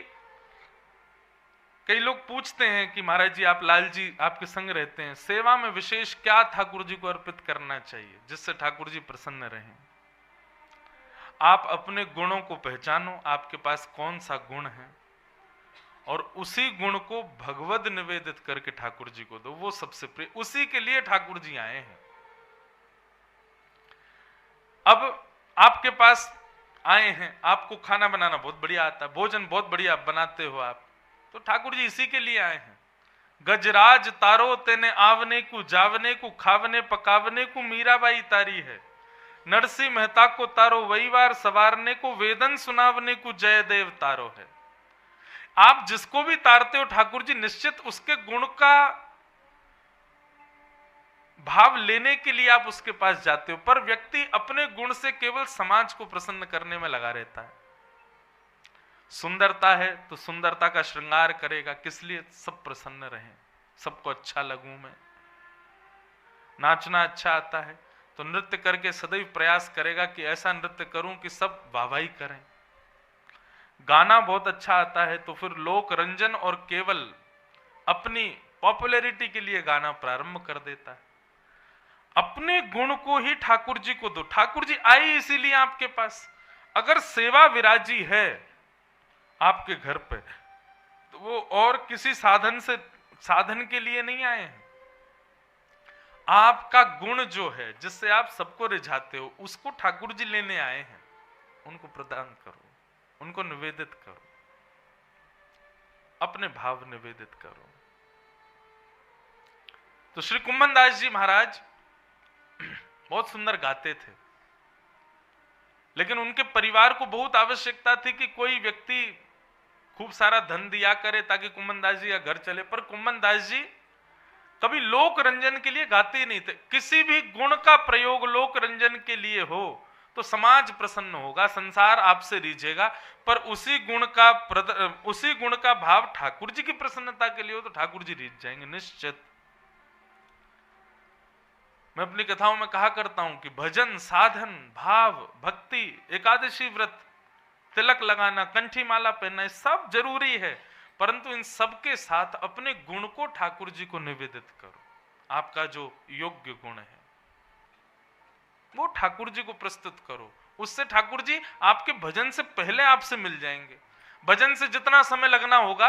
कई लोग पूछते हैं कि महाराज जी, आप लाल जी आपके संग रहते हैं, सेवा में विशेष क्या ठाकुर जी को अर्पित करना चाहिए जिससे ठाकुर जी प्रसन्न रहें? आप अपने गुणों को पहचानो, आपके पास कौन सा गुण है, और उसी गुण को भगवद निवेदित करके ठाकुर जी को दो। वो सबसे प्रिय, उसी के लिए ठाकुर जी आए हैं। अब आपके पास आए हैं, आपको खाना बनाना बहुत बढ़िया आता है, भोजन बहुत बढ़िया बनाते हो आप, तो ठाकुर जी इसी के लिए आए हैं। गजराज तारो तेने आवने को, जावने को, खावने पकावने को मीराबाई तारी है। नरसिंह मेहता को तारो वहीवार सवारने को, वेदन सुनावने को जयदेव तारो है। आप जिसको भी तारते हो ठाकुर जी निश्चित उसके गुण का भाव लेने के लिए आप उसके पास जाते हो, पर व्यक्ति अपने गुण से केवल समाज को प्रसन्न करने में लगा रहता है। सुंदरता है तो सुंदरता का श्रृंगार करेगा, किस लिए? सब प्रसन्न रहें, सबको अच्छा लगूं मैं। नाचना अच्छा आता है तो नृत्य करके सदैव प्रयास करेगा कि ऐसा नृत्य करूं कि सब वाहवाही करें। गाना बहुत अच्छा आता है तो फिर लोक रंजन और केवल अपनी पॉपुलैरिटी के लिए गाना प्रारंभ कर देता है। अपने गुण को ही ठाकुर जी को दो। ठाकुर जी आए इसीलिए आपके पास। अगर सेवा विराजी है आपके घर पे तो वो और किसी साधन के लिए नहीं आए हैं। आपका गुण जो है जिससे आप सबको रिझाते हो उसको ठाकुर जी लेने आए हैं। उनको प्रदान करो, उनको निवेदित करो, अपने भाव निवेदित करो। तो श्री कुम्मन दास जी महाराज बहुत सुंदर गाते थे, लेकिन उनके परिवार को बहुत आवश्यकता थी कि कोई व्यक्ति खूब सारा धन दिया करे ताकि कुम्मन दास जी का घर चले। पर कुम्मन दास जी कभी लोक रंजन के लिए गाते ही नहीं थे। किसी भी गुण का प्रयोग लोक रंजन के लिए हो तो समाज प्रसन्न होगा, संसार आपसे रीझेगा, पर उसी गुण का भाव ठाकुर जी की प्रसन्नता के लिए हो तो ठाकुर जी रीझ जाएंगे निश्चित। मैं अपनी कथाओं में कहा करता हूं कि भजन, साधन, भाव, भक्ति, एकादशी व्रत, तिलक लगाना, कंठी माला पहनना, सब जरूरी है, परंतु इन सब के साथ अपने गुण को ठाकुर जी को निवेदित करो। आपका जो योग्य गुण है वो ठाकुर जी को प्रस्तुत करो। उससे ठाकुर जी आपके भजन से पहले आपसे मिल जाएंगे। भजन से जितना समय लगना होगा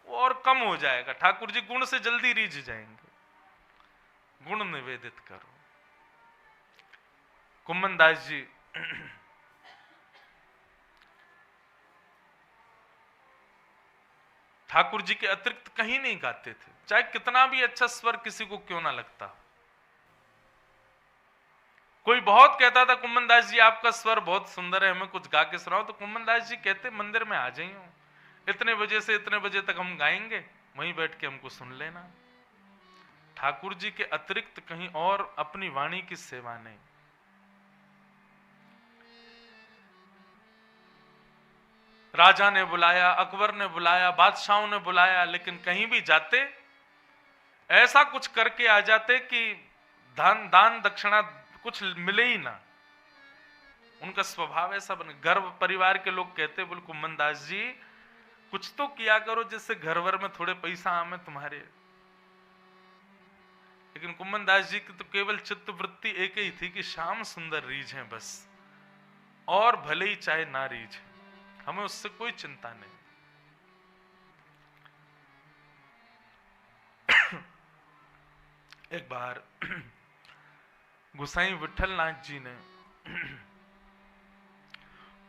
वो और कम हो जाएगा। ठाकुर जी गुण से जल्दी रीझ जाएंगे। गुण निवेदित करो। कुम्मन दास जी ठाकुर जी के अतिरिक्त कहीं नहीं गाते थे, चाहे कितना भी अच्छा स्वर किसी को क्यों ना लगता। कोई बहुत कहता था कुम्मन दास जी आपका स्वर बहुत सुंदर है, हमें कुछ गा के सुनाओ, तो कुम्मन दास जी कहते मंदिर में आ जाइए, इतने बजे से इतने बजे तक हम गाएंगे, वहीं बैठ के हमको सुन लेना। ठाकुर जी के अतिरिक्त कहीं और अपनी वाणी की सेवा नहीं। राजा ने बुलाया, अकबर ने बुलाया, बादशाहों ने बुलाया, लेकिन कहीं भी जाते ऐसा कुछ करके आ जाते कि दान दक्षिणा कुछ मिले ही ना। उनका स्वभाव ऐसा बने। घर परिवार के लोग कहते बोल कुम्मन दास जी कुछ तो किया करो जिससे घर भर में थोड़े पैसा आमे तुम्हारे। लेकिन कुम्मन दास जी की तो केवल चित्त वृत्ति एक ही थी कि श्याम सुंदर रीझ है बस। और भले ही चाहे ना रीझे, हमें उससे कोई चिंता नहीं। एक बार गुसाई विठलनाथ जी ने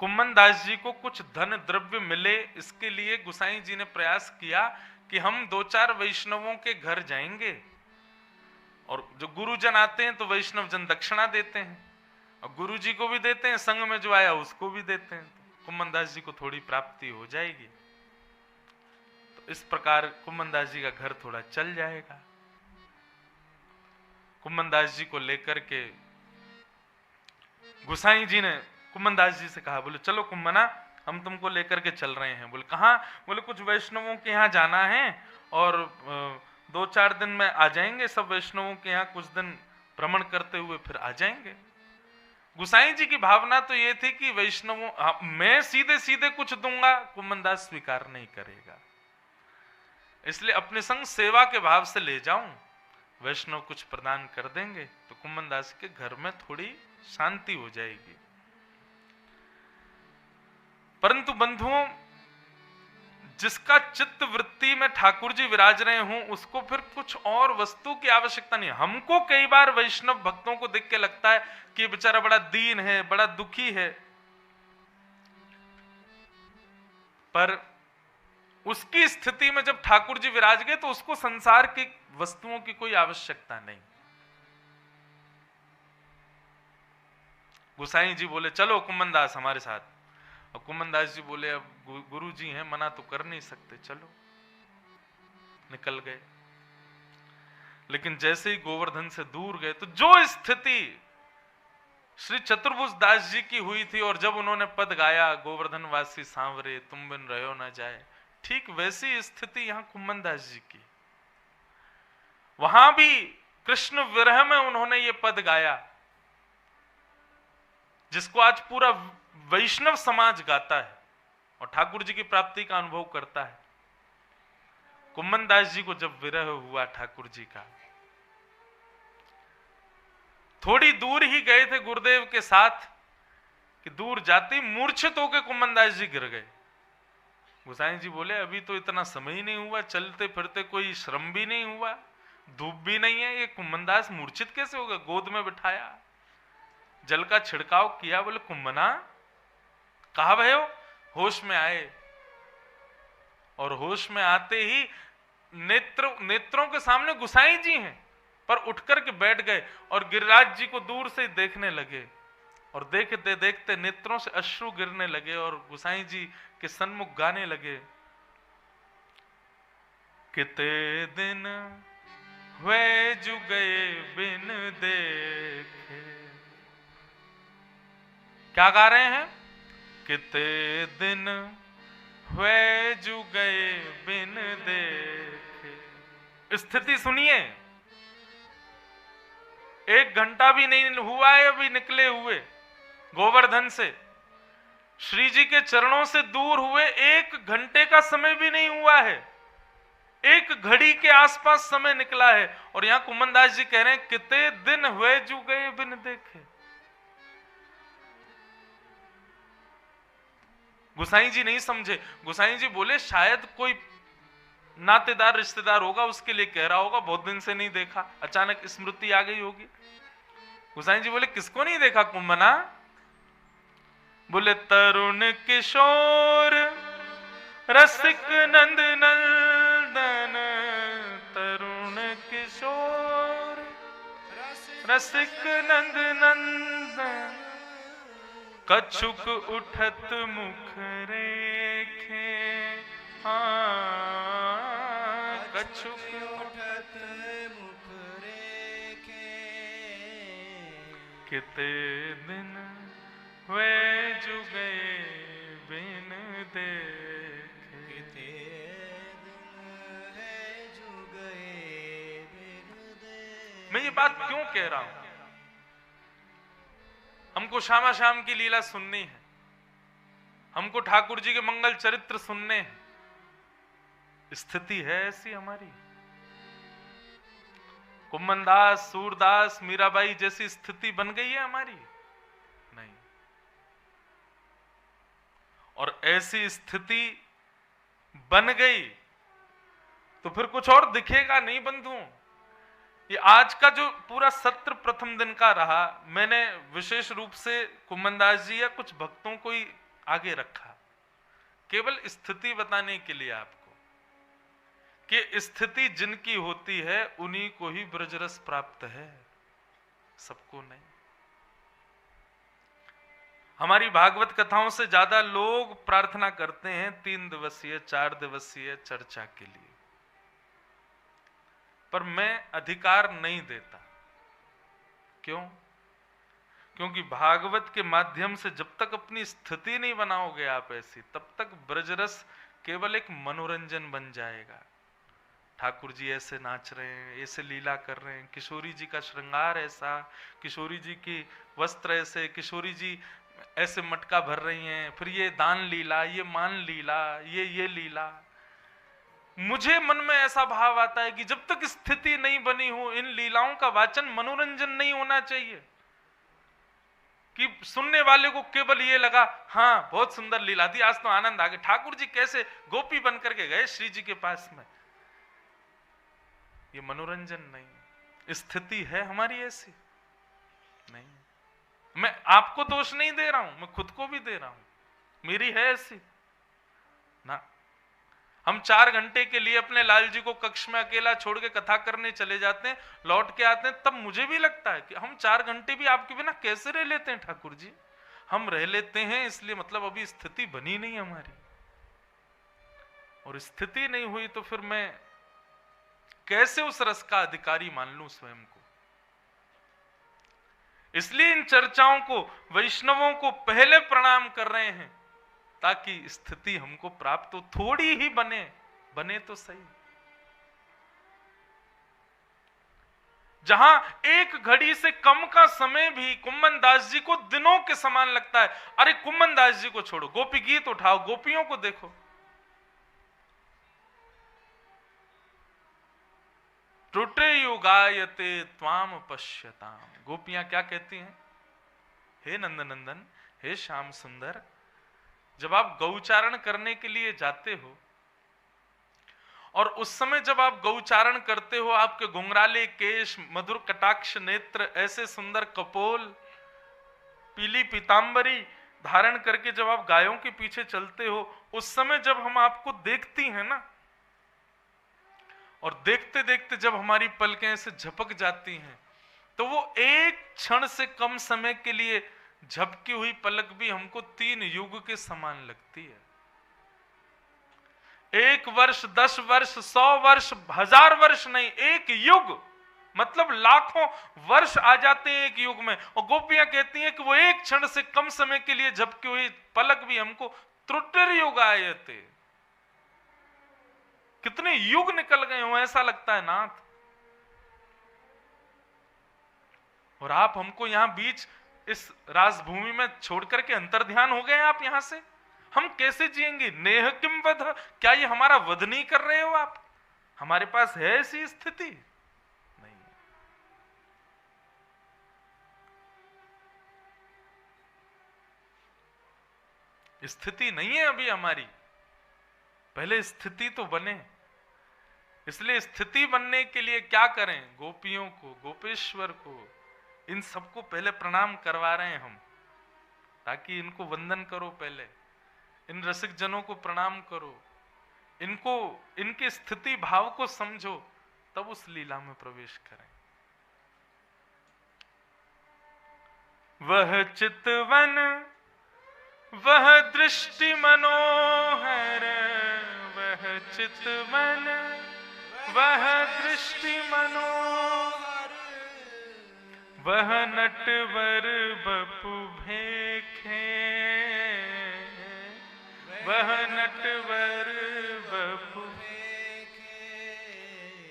कुम्मन दास जी को कुछ धन द्रव्य मिले, इसके लिए गुसाई जी ने प्रयास किया कि हम 2-4 वैष्णवों के घर जाएंगे, और जो गुरुजन आते हैं तो वैष्णव जन दक्षिणा देते हैं, और गुरु जी को भी देते हैं, संग में जो आया उसको भी देते हैं, तो कुम्मन दास जी को थोड़ी प्राप्ति हो जाएगी। तो इस प्रकार कुम्मन दास जी का घर थोड़ा चल जाएगा। कुम्मन दास जी को लेकर के गुसाई जी ने कुम्मन दास जी से कहा, बोले चलो कुम्मना, हम तुमको लेकर के चल रहे हैं। बोले कहाँ? बोले कुछ वैष्णवों के यहाँ जाना है, और 2-4 दिन में आ जाएंगे, सब वैष्णवों के यहाँ कुछ दिन भ्रमण करते हुए फिर आ जाएंगे। गुसाई जी की भावना तो ये थी कि वैष्णवों, मैं सीधे सीधे कुछ दूंगा, कुम्मन दास स्वीकार नहीं करेगा, इसलिए अपने संग सेवा के भाव से ले जाऊं, वैष्णव कुछ प्रदान कर देंगे तो कुम्मन दास के घर में थोड़ी शांति हो जाएगी। परंतु बंधुओं, जिसका चित्त वृत्ति में ठाकुर जी विराज रहे हों, उसको फिर कुछ और वस्तु की आवश्यकता नहीं। हमको कई बार वैष्णव भक्तों को देख के लगता है कि बेचारा बड़ा दीन है, बड़ा दुखी है, पर उसकी स्थिति में जब ठाकुर जी विराज गए तो उसको संसार की वस्तुओं की कोई आवश्यकता नहीं। गुसाई जी बोले चलो कुम्मन दास हमारे साथ, और कुम्मन दास जी बोले अब गुरु जी हैं, मना तो कर नहीं सकते, चलो। निकल गए। लेकिन जैसे ही गोवर्धन से दूर गए तो जो स्थिति श्री चतुर्भुज दास जी की हुई थी, और जब उन्होंने पद गाया गोवर्धन वासी सांवरे तुम बिन रहो न जाए, ठीक वैसी स्थिति यहां कुम्मन दास जी की। वहां भी कृष्ण विरह में उन्होंने ये पद गाया, जिसको आज पूरा वैष्णव समाज गाता है और ठाकुर जी की प्राप्ति का अनुभव करता है। कुम्मन दास जी को जब विरह हुआ ठाकुर जी का, थोड़ी दूर ही गए थे गुरुदेव के साथ कि दूर जाती मूर्छित होकर कुम्मन दास जी गिर गए। गुसाई जी बोले अभी तो इतना समय ही नहीं हुआ, चलते फिरते कोई श्रम भी नहीं हुआ, धूप भी नहीं है, ये कुम्मन दास मूर्छित कैसे होगा? गोद में बिठाया, जल का छिड़काव किया, बोले कुम्मना कहाँ भय हो? होश में आए, और होश में आते ही नेत्रों के सामने गुसाई जी हैं, पर उठ करके बैठ गए और गिरिराज जी को दूर से देखने लगे, और देखते देखते नेत्रों से अश्रु गिरने लगे और गुसाई जी के सन्मुख गाने लगे, किते दिन हुए जु गए बिन देखे। क्या गा रहे हैं? किते दिन हुए जु गए बिन देखे। स्थिति सुनिए, 1 घंटा भी नहीं हुआ है अभी निकले हुए गोवर्धन से, श्री जी के चरणों से दूर हुए 1 घंटे का समय भी नहीं हुआ है, 1 घड़ी के आसपास समय निकला है, और यहां कुम्मन दास जी कह रहे हैं कितने दिन हुए जू गए बिन देखे। गुसाई जी नहीं समझे। गुसाई जी बोले शायद कोई नातेदार रिश्तेदार होगा, उसके लिए कह रहा होगा, बहुत दिन से नहीं देखा, अचानक स्मृति आ गई होगी। गुसाई जी बोले किसको नहीं देखा कुम्मना? बोले तरुण किशोर रसिक नंद नंदन, तरुण किशोर रसिक नंद नंदन, कछुक उठत मुख रेखे। कछुक उठत मुख रेखे, किते दिन हुए जु गए बिन देखे। किते दिन है जु गए बिन देखे। मैं ये बात क्यों कह रहा हूं? हमको श्यामा श्याम की लीला सुननी है, हमको ठाकुर जी के मंगल चरित्र सुनने हैं, स्थिति है ऐसी हमारी। कुम्मन दास, सूरदास, मीराबाई जैसी स्थिति बन गई है हमारी? नहीं। और ऐसी स्थिति बन गई तो फिर कुछ और दिखेगा नहीं बंधुओं। ये आज का जो पूरा सत्र प्रथम दिन का रहा, मैंने विशेष रूप से कुम्मनदास जी या कुछ भक्तों को ही आगे रखा, केवल स्थिति बताने के लिए आपको, कि स्थिति जिनकी होती है उन्हीं को ही ब्रजरस प्राप्त है, सबको नहीं। हमारी भागवत कथाओं से ज्यादा लोग प्रार्थना करते हैं 3 दिवसीय 4 दिवसीय चर्चा के लिए, पर मैं अधिकार नहीं देता। क्यों? क्योंकि भागवत के माध्यम से जब तक अपनी स्थिति नहीं बनाओगे आप ऐसी, तब तक ब्रजरस केवल एक मनोरंजन बन जाएगा। ठाकुर जी ऐसे नाच रहे हैं, ऐसे लीला कर रहे हैं, किशोरी जी का श्रृंगार ऐसा, किशोरी जी की वस्त्र ऐसे, किशोरी जी ऐसे मटका भर रही हैं, फिर ये दान लीला, ये मान लीला, ये लीला। मुझे मन में ऐसा भाव आता है कि जब तक स्थिति नहीं बनी हो, इन लीलाओं का वाचन मनोरंजन नहीं होना चाहिए कि सुनने वाले को केवल ये लगा हाँ बहुत सुंदर लीला थी, आज तो आनंद आ गया, ठाकुर जी कैसे गोपी बन करके गए श्री जी के पास में। ये मनोरंजन नहीं, स्थिति है हमारी ऐसी नहीं। मैं आपको दोष नहीं दे रहा हूं, मैं खुद को भी दे रहा हूं, मेरी है ऐसी ना। हम 4 घंटे के लिए अपने लाल जी को कक्ष में अकेला छोड़ के कथा करने चले जाते हैं, लौट के आते हैं, तब मुझे भी लगता है कि हम 4 घंटे भी आपके बिना कैसे रह लेते हैं ठाकुर जी। हम रह लेते हैं इसलिए मतलब अभी स्थिति बनी नहीं हमारी, और स्थिति नहीं हुई तो फिर मैं कैसे उस रस का अधिकारी मान लूं स्वयं को। इसलिए इन चर्चाओं को वैष्णवों को पहले प्रणाम कर रहे हैं ताकि स्थिति हमको प्राप्त हो, थोड़ी ही बने तो सही। जहां एक घड़ी से कम का समय भी कुम्मनदास जी को दिनों के समान लगता है। अरे कुम्मनदास जी को छोड़ो, गोपी गीत उठाओ, गोपियों को देखो, त्रुटे युगायते त्वाम पश्यताम। गोपियां क्या कहती हैं? हे नंदनंदन, हे श्याम सुंदर, जब आप गौचारण करने के लिए जाते हो और उस समय जब आप गौचारण करते हो, आपके घुंघराले केश, मधुर कटाक्ष नेत्र, ऐसे सुंदर कपोल, पीली पीतांबरी धारण करके जब आप गायों के पीछे चलते हो, उस समय जब हम आपको देखती हैं ना, और देखते देखते जब हमारी पलकें ऐसे झपक जाती हैं, तो वो एक क्षण से कम समय के लिए झपकी हुई पलक भी हमको 3 युग के समान लगती है। 1 वर्ष, 10 वर्ष, 100 वर्ष, 1000 वर्ष नहीं, 1 युग मतलब लाखों वर्ष आ जाते हैं एक युग में। और गोपियां कहती हैं कि वो एक क्षण से कम समय के लिए झपकी हुई पलक भी हमको त्रुटिर युग आयते, कितने युग निकल गए हो ऐसा लगता है नाथ। और आप हमको यहां बीच इस राजभूमि में छोड़ करके अंतर्ध्यान हो गए आप यहां से। हम कैसे जिएंगे? नेह किम वध, क्या ये हमारा वध नहीं कर रहे हो आप? हमारे पास है ऐसी स्थिति नहीं। स्थिति नहीं है अभी हमारी, पहले स्थिति तो बने। इसलिए स्थिति बनने के लिए क्या करें? गोपियों को, गोपेश्वर को, इन सबको पहले प्रणाम करवा रहे हैं हम, ताकि इनको वंदन करो, पहले इन रसिक जनों को प्रणाम करो, इनको, इनके स्थिति भाव को समझो, तब उस लीला में प्रवेश करें। वह चितवन, वह दृष्टि मनोहर, वह चितवन, वह दृष्टि मनोहर, वह नटवर बपु भेखे, वह नटवर बपु भेखे,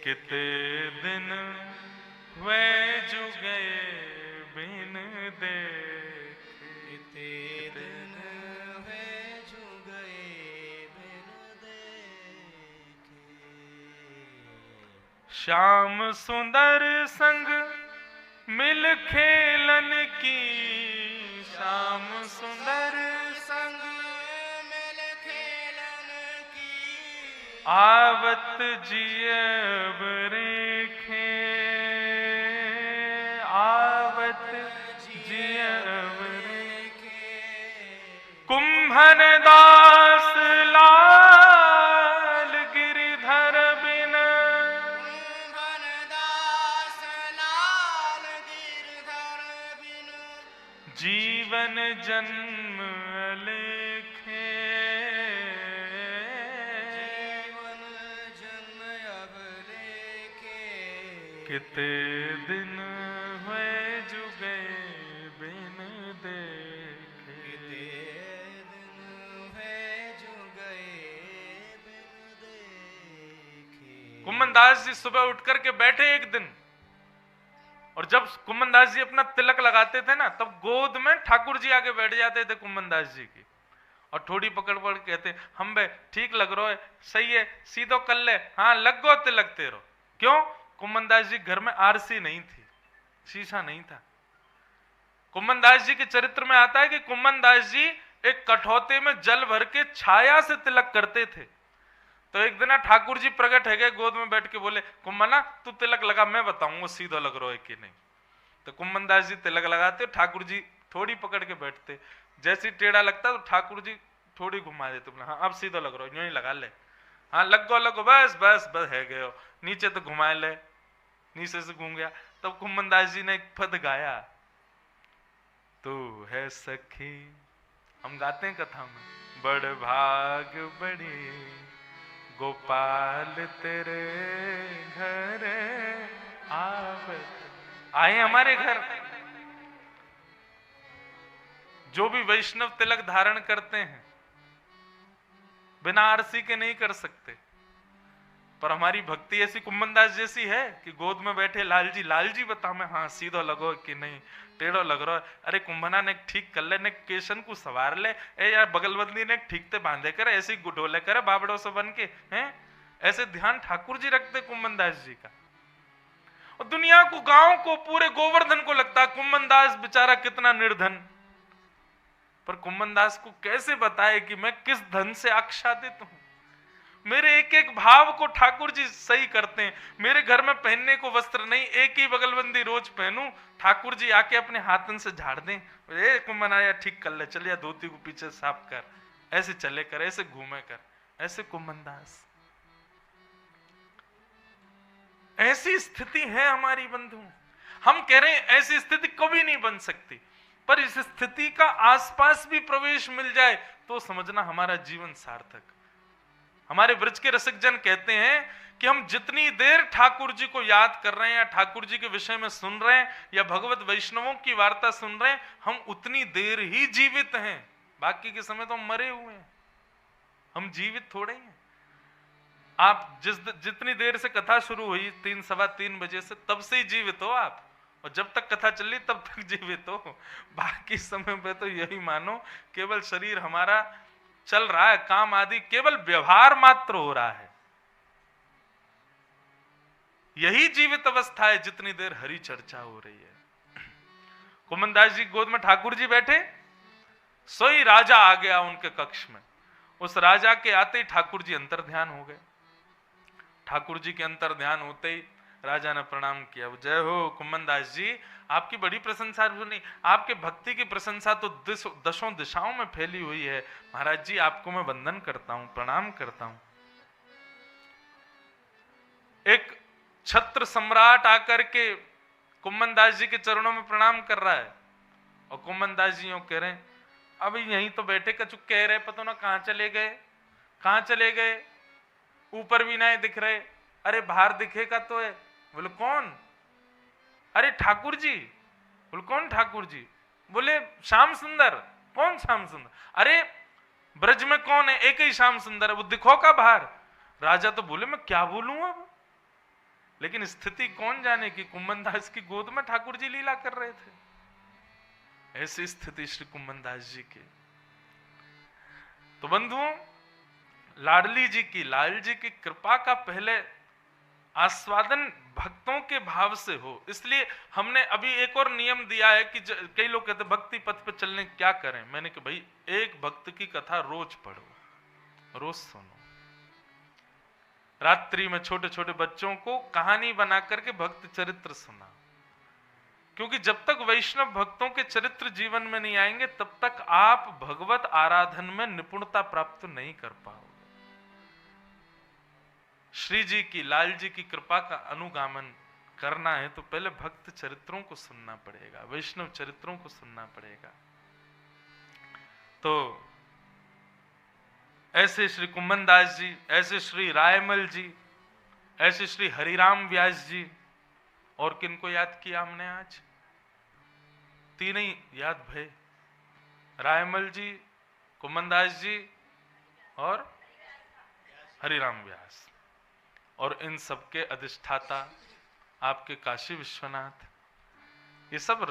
किते दिन वे जुगे बिन देखे, किते दिन वे जुगे बिन देखे। श्याम सुंदर संग मिल खेलन की, श्याम सुंदर संग आवत जियब रेखे, आवत जियब रेखे। कुंभन दास लाल गिरधर बिन, कुंभन दास लाल गिरधर बिन, जीवन जन्म अलेखे। जीवन जन्म अब लेखे। किते दिन हुए जुगे बिन देखे। किते दिन है जो गए बिन देखे। कुम्मन दास जी सुबह उठ करके बैठे एक दिन, और जब कुम्मन दास जी अपना तिलक लगाते थे ना, तब गोद में ठाकुर जी आके बैठ जाते थे कुम्मन दास जी की, और थोड़ी पकड़ पकड़ के कहते, हम बे ठीक लग रहा है, सही है, सीधो कर ले, हाँ लग गो तिलक तेरो। क्यों? कुम्मन दास जी घर में आरसी नहीं थी, शीशा नहीं था। कुम्मन दास जी के चरित्र में आता है कि कुम्मन दास जी एक कठौते में जल भर के छाया से तिलक करते थे। तो एक दिन ठाकुर जी प्रकट है गए, गोद में बैठ के बोले, कुम्मना तू तिलक लगा, मैं बताऊंगा सीधा लग रहा है कि नहीं। तो कुम्मन दास जी तिलक लगाते, ठाकुर जी थोड़ी पकड़ के बैठते, जैसे ही टेढ़ा लगता तो ठाकुर जी थोड़ी घुमा देते, बोले हाँ अब सीधा लग रहा है, यूं ही लगा ले, हाँ लगो बस बस बस है गए हो, नीचे तो घुमा ले, नीचे से घूम गया। तब कुम्मन दास जी ने एक पद गाया, तू है सखी, हम गाते हैं कथा में, बड़ भाग बड़ी गोपाल तेरे घर आवत। आए हमारे घर। जो भी वैष्णव तिलक धारण करते हैं बिना आरसी के नहीं कर सकते, पर हमारी भक्ति ऐसी कुम्मन दास जैसी है कि गोद में बैठे लाल जी बता मैं, हाँ सीधो लगो कि नहीं, टेढ़ो लग रहा है, अरे कुंभना ने ठीक कर ले, ने केशन को सवार ले, ए यार बगलबंदी ने ठीक ते बांधे करे, ऐसे गुडोले करे बाबड़ों से बन के हैं। ऐसे ध्यान ठाकुर जी रखते कुम्मन दास जी का। और दुनिया को, गांव को, पूरे गोवर्धन को लगता है कुम्मन दास बेचारा कितना निर्धन, पर कुम्मन दास को कैसे बताए कि मैं किस धन से आच्छादित हूं। मेरे एक एक भाव को ठाकुर जी सही करते हैं। मेरे घर में पहनने को वस्त्र नहीं, एक ही बगलबंदी रोज पहनूं, ठाकुर जी आके अपने हाथन से झाड़ दें, ए कुम्मन आया ठीक कर ले, चलिए धोती को पीछे साफ कर, ऐसे चले कर, ऐसे घूमे कर, ऐसे कुम्मन दास। ऐसी स्थिति है हमारी बंधु। हम कह रहे हैं ऐसी स्थिति कभी नहीं बन सकती, पर इस स्थिति का आसपास भी प्रवेश मिल जाए तो समझना हमारा जीवन सार्थक। हमारे ब्रज के रसिक जन कहते हैं कि हम जितनी देर ठाकुर जी को याद कर रहे हैं या ठाकुर जी के विषय में सुन रहे हैं या भगवत वैष्णवों की वार्ता सुन रहे हैं, हम उतनी देर ही जीवित हैं, बाकी के समय तो हम मरे हुए हैं, हम जीवित थोड़े हैं। आप जितनी देर से कथा शुरू हुई 3 सवा 3 बजे से, तब से ही जीवित हो आप, और जब तक कथा चली तब तक जीवित हो। बाकी समय पे तो यही मानो केवल शरीर हमारा चल रहा है, काम आदि केवल व्यवहार मात्र हो रहा है। यही जीवित अवस्था है जितनी देर हरि चर्चा हो रही है। कुम्मन दास जी गोद में ठाकुर जी बैठे, सोई राजा आ गया उनके कक्ष में। उस राजा के आते ही ठाकुर जी अंतर ध्यान हो गए। ठाकुर जी के अंतर ध्यान होते ही राजा ने प्रणाम किया, जय हो कुम्मन दास जी, आपकी बड़ी प्रशंसा सुनी, आपके भक्ति की प्रशंसा तो दशों दिशाओं में फैली हुई है। महाराज जी आपको मैं वंदन करता हूं, प्रणाम करता हूं। एक छत्र सम्राट आकर के कुम्मन दास जी के चरणों में प्रणाम कर रहा है, और कुम्मन दास जी यूं कह रहे हैं, अभी यहीं तो बैठे, कछु कह रहे, पता ना कहां चले गए, कहां चले गए, ऊपर भी नहीं दिख रहे, अरे बाहर दिखेगा तो है। बोले कौन? अरे ठाकुर जी। बोले कौन ठाकुर जी? बोले श्याम सुंदर। कौन श्याम सुंदर? अरे ब्रज में कौन है? एक ही श्याम सुंदर है, वो दिखो का बाहर। राजा तो बोले मैं क्या बोलूं अब, लेकिन स्थिति कौन जाने की कुम्मन दास की गोद में ठाकुर जी लीला कर रहे थे। ऐसी स्थिति श्री कुम्मन दास जी की। तो बंधुओं, लाडली जी की, लाल जी की कृपा का पहले आस्वादन भक्तों के भाव से हो। इसलिए हमने अभी एक और नियम दिया है कि कई लोग कहते भक्ति पथ पे चलने क्या करें। मैंने कहा भाई एक भक्त की कथा रोज पढ़ो, रोज सुनो, रात्रि में छोटे छोटे बच्चों को कहानी बना करके भक्त चरित्र सुना, क्योंकि जब तक वैष्णव भक्तों के चरित्र जीवन में नहीं आएंगे तब तक आप भगवत आराधन में निपुणता प्राप्त नहीं कर पाओगे। श्री जी की, लाल जी की कृपा का अनुगामन करना है तो पहले भक्त चरित्रों को सुनना पड़ेगा, वैष्णव चरित्रों को सुनना पड़ेगा। तो ऐसे श्री कुम्भन दास जी, ऐसे श्री रायमल जी, ऐसे श्री हरिराम व्यास जी, और किनको याद किया हमने आज? तीन ही याद भय, रायमल जी, कुम्भन दास जी और हरिराम व्यास। और इन सबके अधिष्ठाता आपके काशी विश्वनाथ, ये सब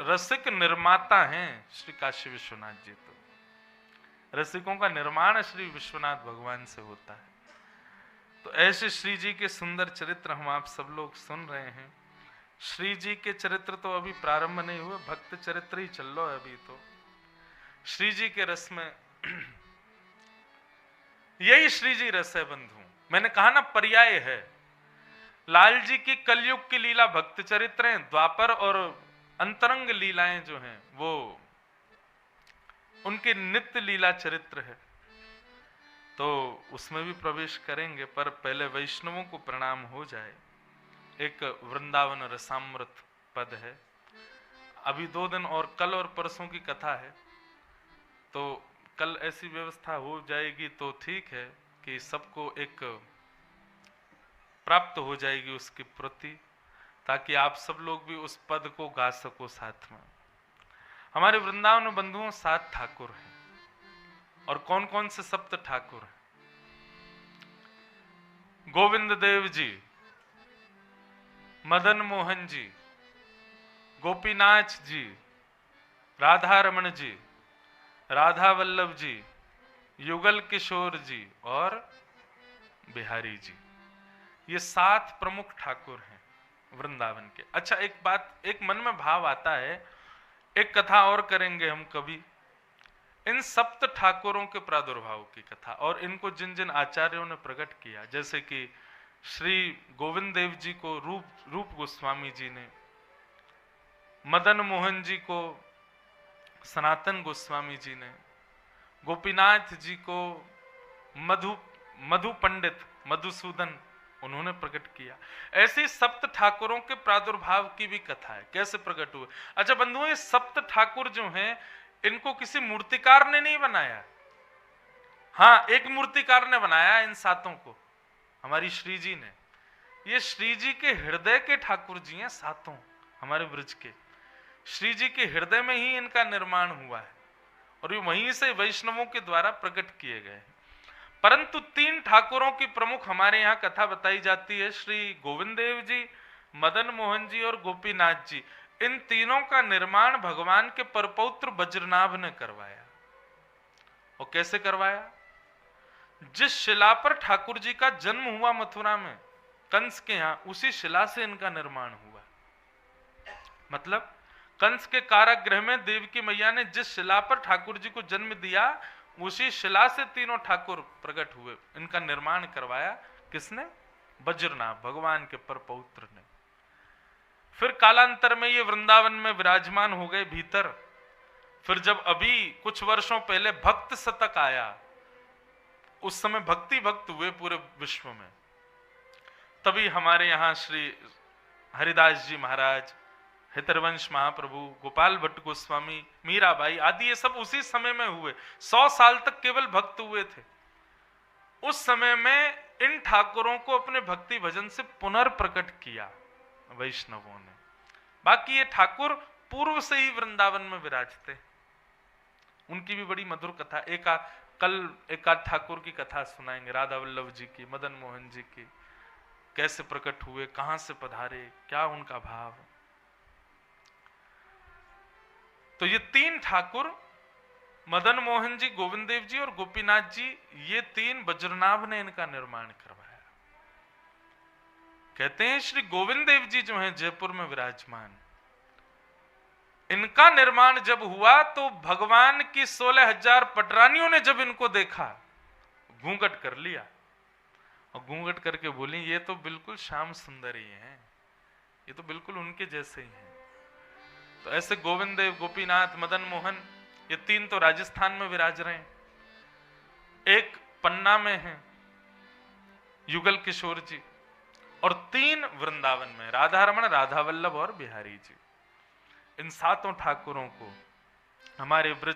रसिक निर्माता हैं श्री काशी विश्वनाथ जी। तो रसिकों का निर्माण श्री विश्वनाथ भगवान से होता है। तो ऐसे श्री जी के सुंदर चरित्र हम आप सब लोग सुन रहे हैं। श्री जी के चरित्र तो अभी प्रारंभ नहीं हुए, भक्त चरित्र ही चल रहा है अभी। तो श्री जी के रस में यही श्री जी रस है बंधु। मैंने कहा ना पर्याय है। लाल जी की कलयुग की लीला भक्त चरित्र हैं, द्वापर और अंतरंग लीलाएं जो हैं वो उनके नित्य लीला चरित्र है। तो उसमें भी प्रवेश करेंगे, पर पहले वैष्णवों को प्रणाम हो जाए। एक वृंदावन रसामृत पद है। अभी 2 दिन और कल और परसों की कथा है, तो कल ऐसी व्यवस्था हो जाएगी तो ठीक है कि सबको एक प्राप्त हो जाएगी उसकी प्रति, ताकि आप सब लोग भी उस पद को गा सको साथ में। हमारे वृंदावन बंधुओं 7 ठाकुर हैं। और कौन कौन से सप्त ठाकुर हैं? गोविंद देव जी, मदन मोहन जी, गोपीनाथ जी, राधा रमण जी, राधा वल्लभ जी, युगल किशोर जी और बिहारी जी। ये 7 प्रमुख ठाकुर हैं वृंदावन के। अच्छा, एक बात, एक मन में भाव आता है, एक कथा और करेंगे हम कभी, इन सप्त ठाकुरों के प्रादुर्भाव की कथा, और इनको जिन जिन आचार्यों ने प्रकट किया, जैसे कि श्री गोविंद देव जी को रूप गोस्वामी जी ने, मदन मोहन जी को सनातन गोस्वामी जी ने, गोपीनाथ जी को मधु पंडित मधुसूदन उन्होंने प्रकट किया। ऐसे सप्त ठाकुरों के प्रादुर्भाव की भी कथा है, कैसे प्रकट हुए। अच्छा बंधुओं, ये सप्त ठाकुर जो हैं इनको किसी मूर्तिकार ने नहीं बनाया। हाँ, एक मूर्तिकार ने बनाया इन 7 को, हमारी श्री जी ने। ये श्री जी के हृदय के ठाकुर जी हैं 7 हमारे ब्रज के। श्री जी के हृदय में ही इनका निर्माण हुआ है और ये वहीं से वैष्णवों के द्वारा प्रकट किए गए हैं। परंतु 3 ठाकुरों की प्रमुख हमारे यहाँ कथा बताई जाती है, श्री गोविंद देव जी, मदन मोहन जी और गोपीनाथ जी। इन तीनों का निर्माण भगवान के परपौत्र वज्रनाभ ने करवाया। और कैसे करवाया? जिस शिला पर ठाकुर जी का जन्म हुआ मथुरा में कंस के यहाँ, उसी शिला से इनका निर्माण हुआ। मतलब कंस के कारागृह में देवकी मैया ने जिस शिला पर ठाकुर जी को जन्म दिया, उसी शिला से तीनों ठाकुर प्रकट हुए। इनका निर्माण करवाया किसने? वज्रनाभ, भगवान के परपौत्र ने। फिर कालांतर में ये वृंदावन में विराजमान हो गए भीतर। फिर जब अभी कुछ वर्षों पहले भक्त शतक आया, उस समय भक्ति भक्त हुए पूरे विश्व में, तभी हमारे यहाँ श्री हरिदास जी महाराज, हितरवंश महाप्रभु, गोपाल भट्ट गोस्वामी, मीराबाई आदि ये सब उसी समय में हुए। 100 साल तक केवल भक्त हुए थे। उस समय में इन ठाकुरों को अपने भक्ति भजन से पुनर्प्रकट किया वैष्णवों ने। बाकी ये ठाकुर पूर्व से ही वृंदावन में विराजते, उनकी भी बड़ी मधुर कथा। कल एक ठाकुर की कथा सुनाएंगे, राधा वल्लभ जी की, मदन मोहन जी की, कैसे प्रकट हुए, कहां से पधारे, क्या उनका भाव। तो ये 3 ठाकुर, मदन मोहन जी, गोविंद देव जी और गोपीनाथ जी, ये 3 वज्रनाभ ने इनका निर्माण करवाया। कहते हैं श्री गोविंद देव जी जो हैं जयपुर में विराजमान, इनका निर्माण जब हुआ तो भगवान की 16,000 पटरानियों ने जब इनको देखा, घूंघट कर लिया। और घूंघट करके बोली ये तो बिल्कुल श्याम सुंदर ही हैं, ये तो बिल्कुल उनके जैसे ही हैं। तो ऐसे गोविंद देव, गोपीनाथ, मदन मोहन, ये तीन तो राजस्थान में विराज रहे हैं, एक पन्ना में हैं युगल किशोर जी, और तीन वृंदावन में राधा रमण, राधा वल्लभ और बिहारी जी। इन सातों ठाकुरों को हमारे ब्रज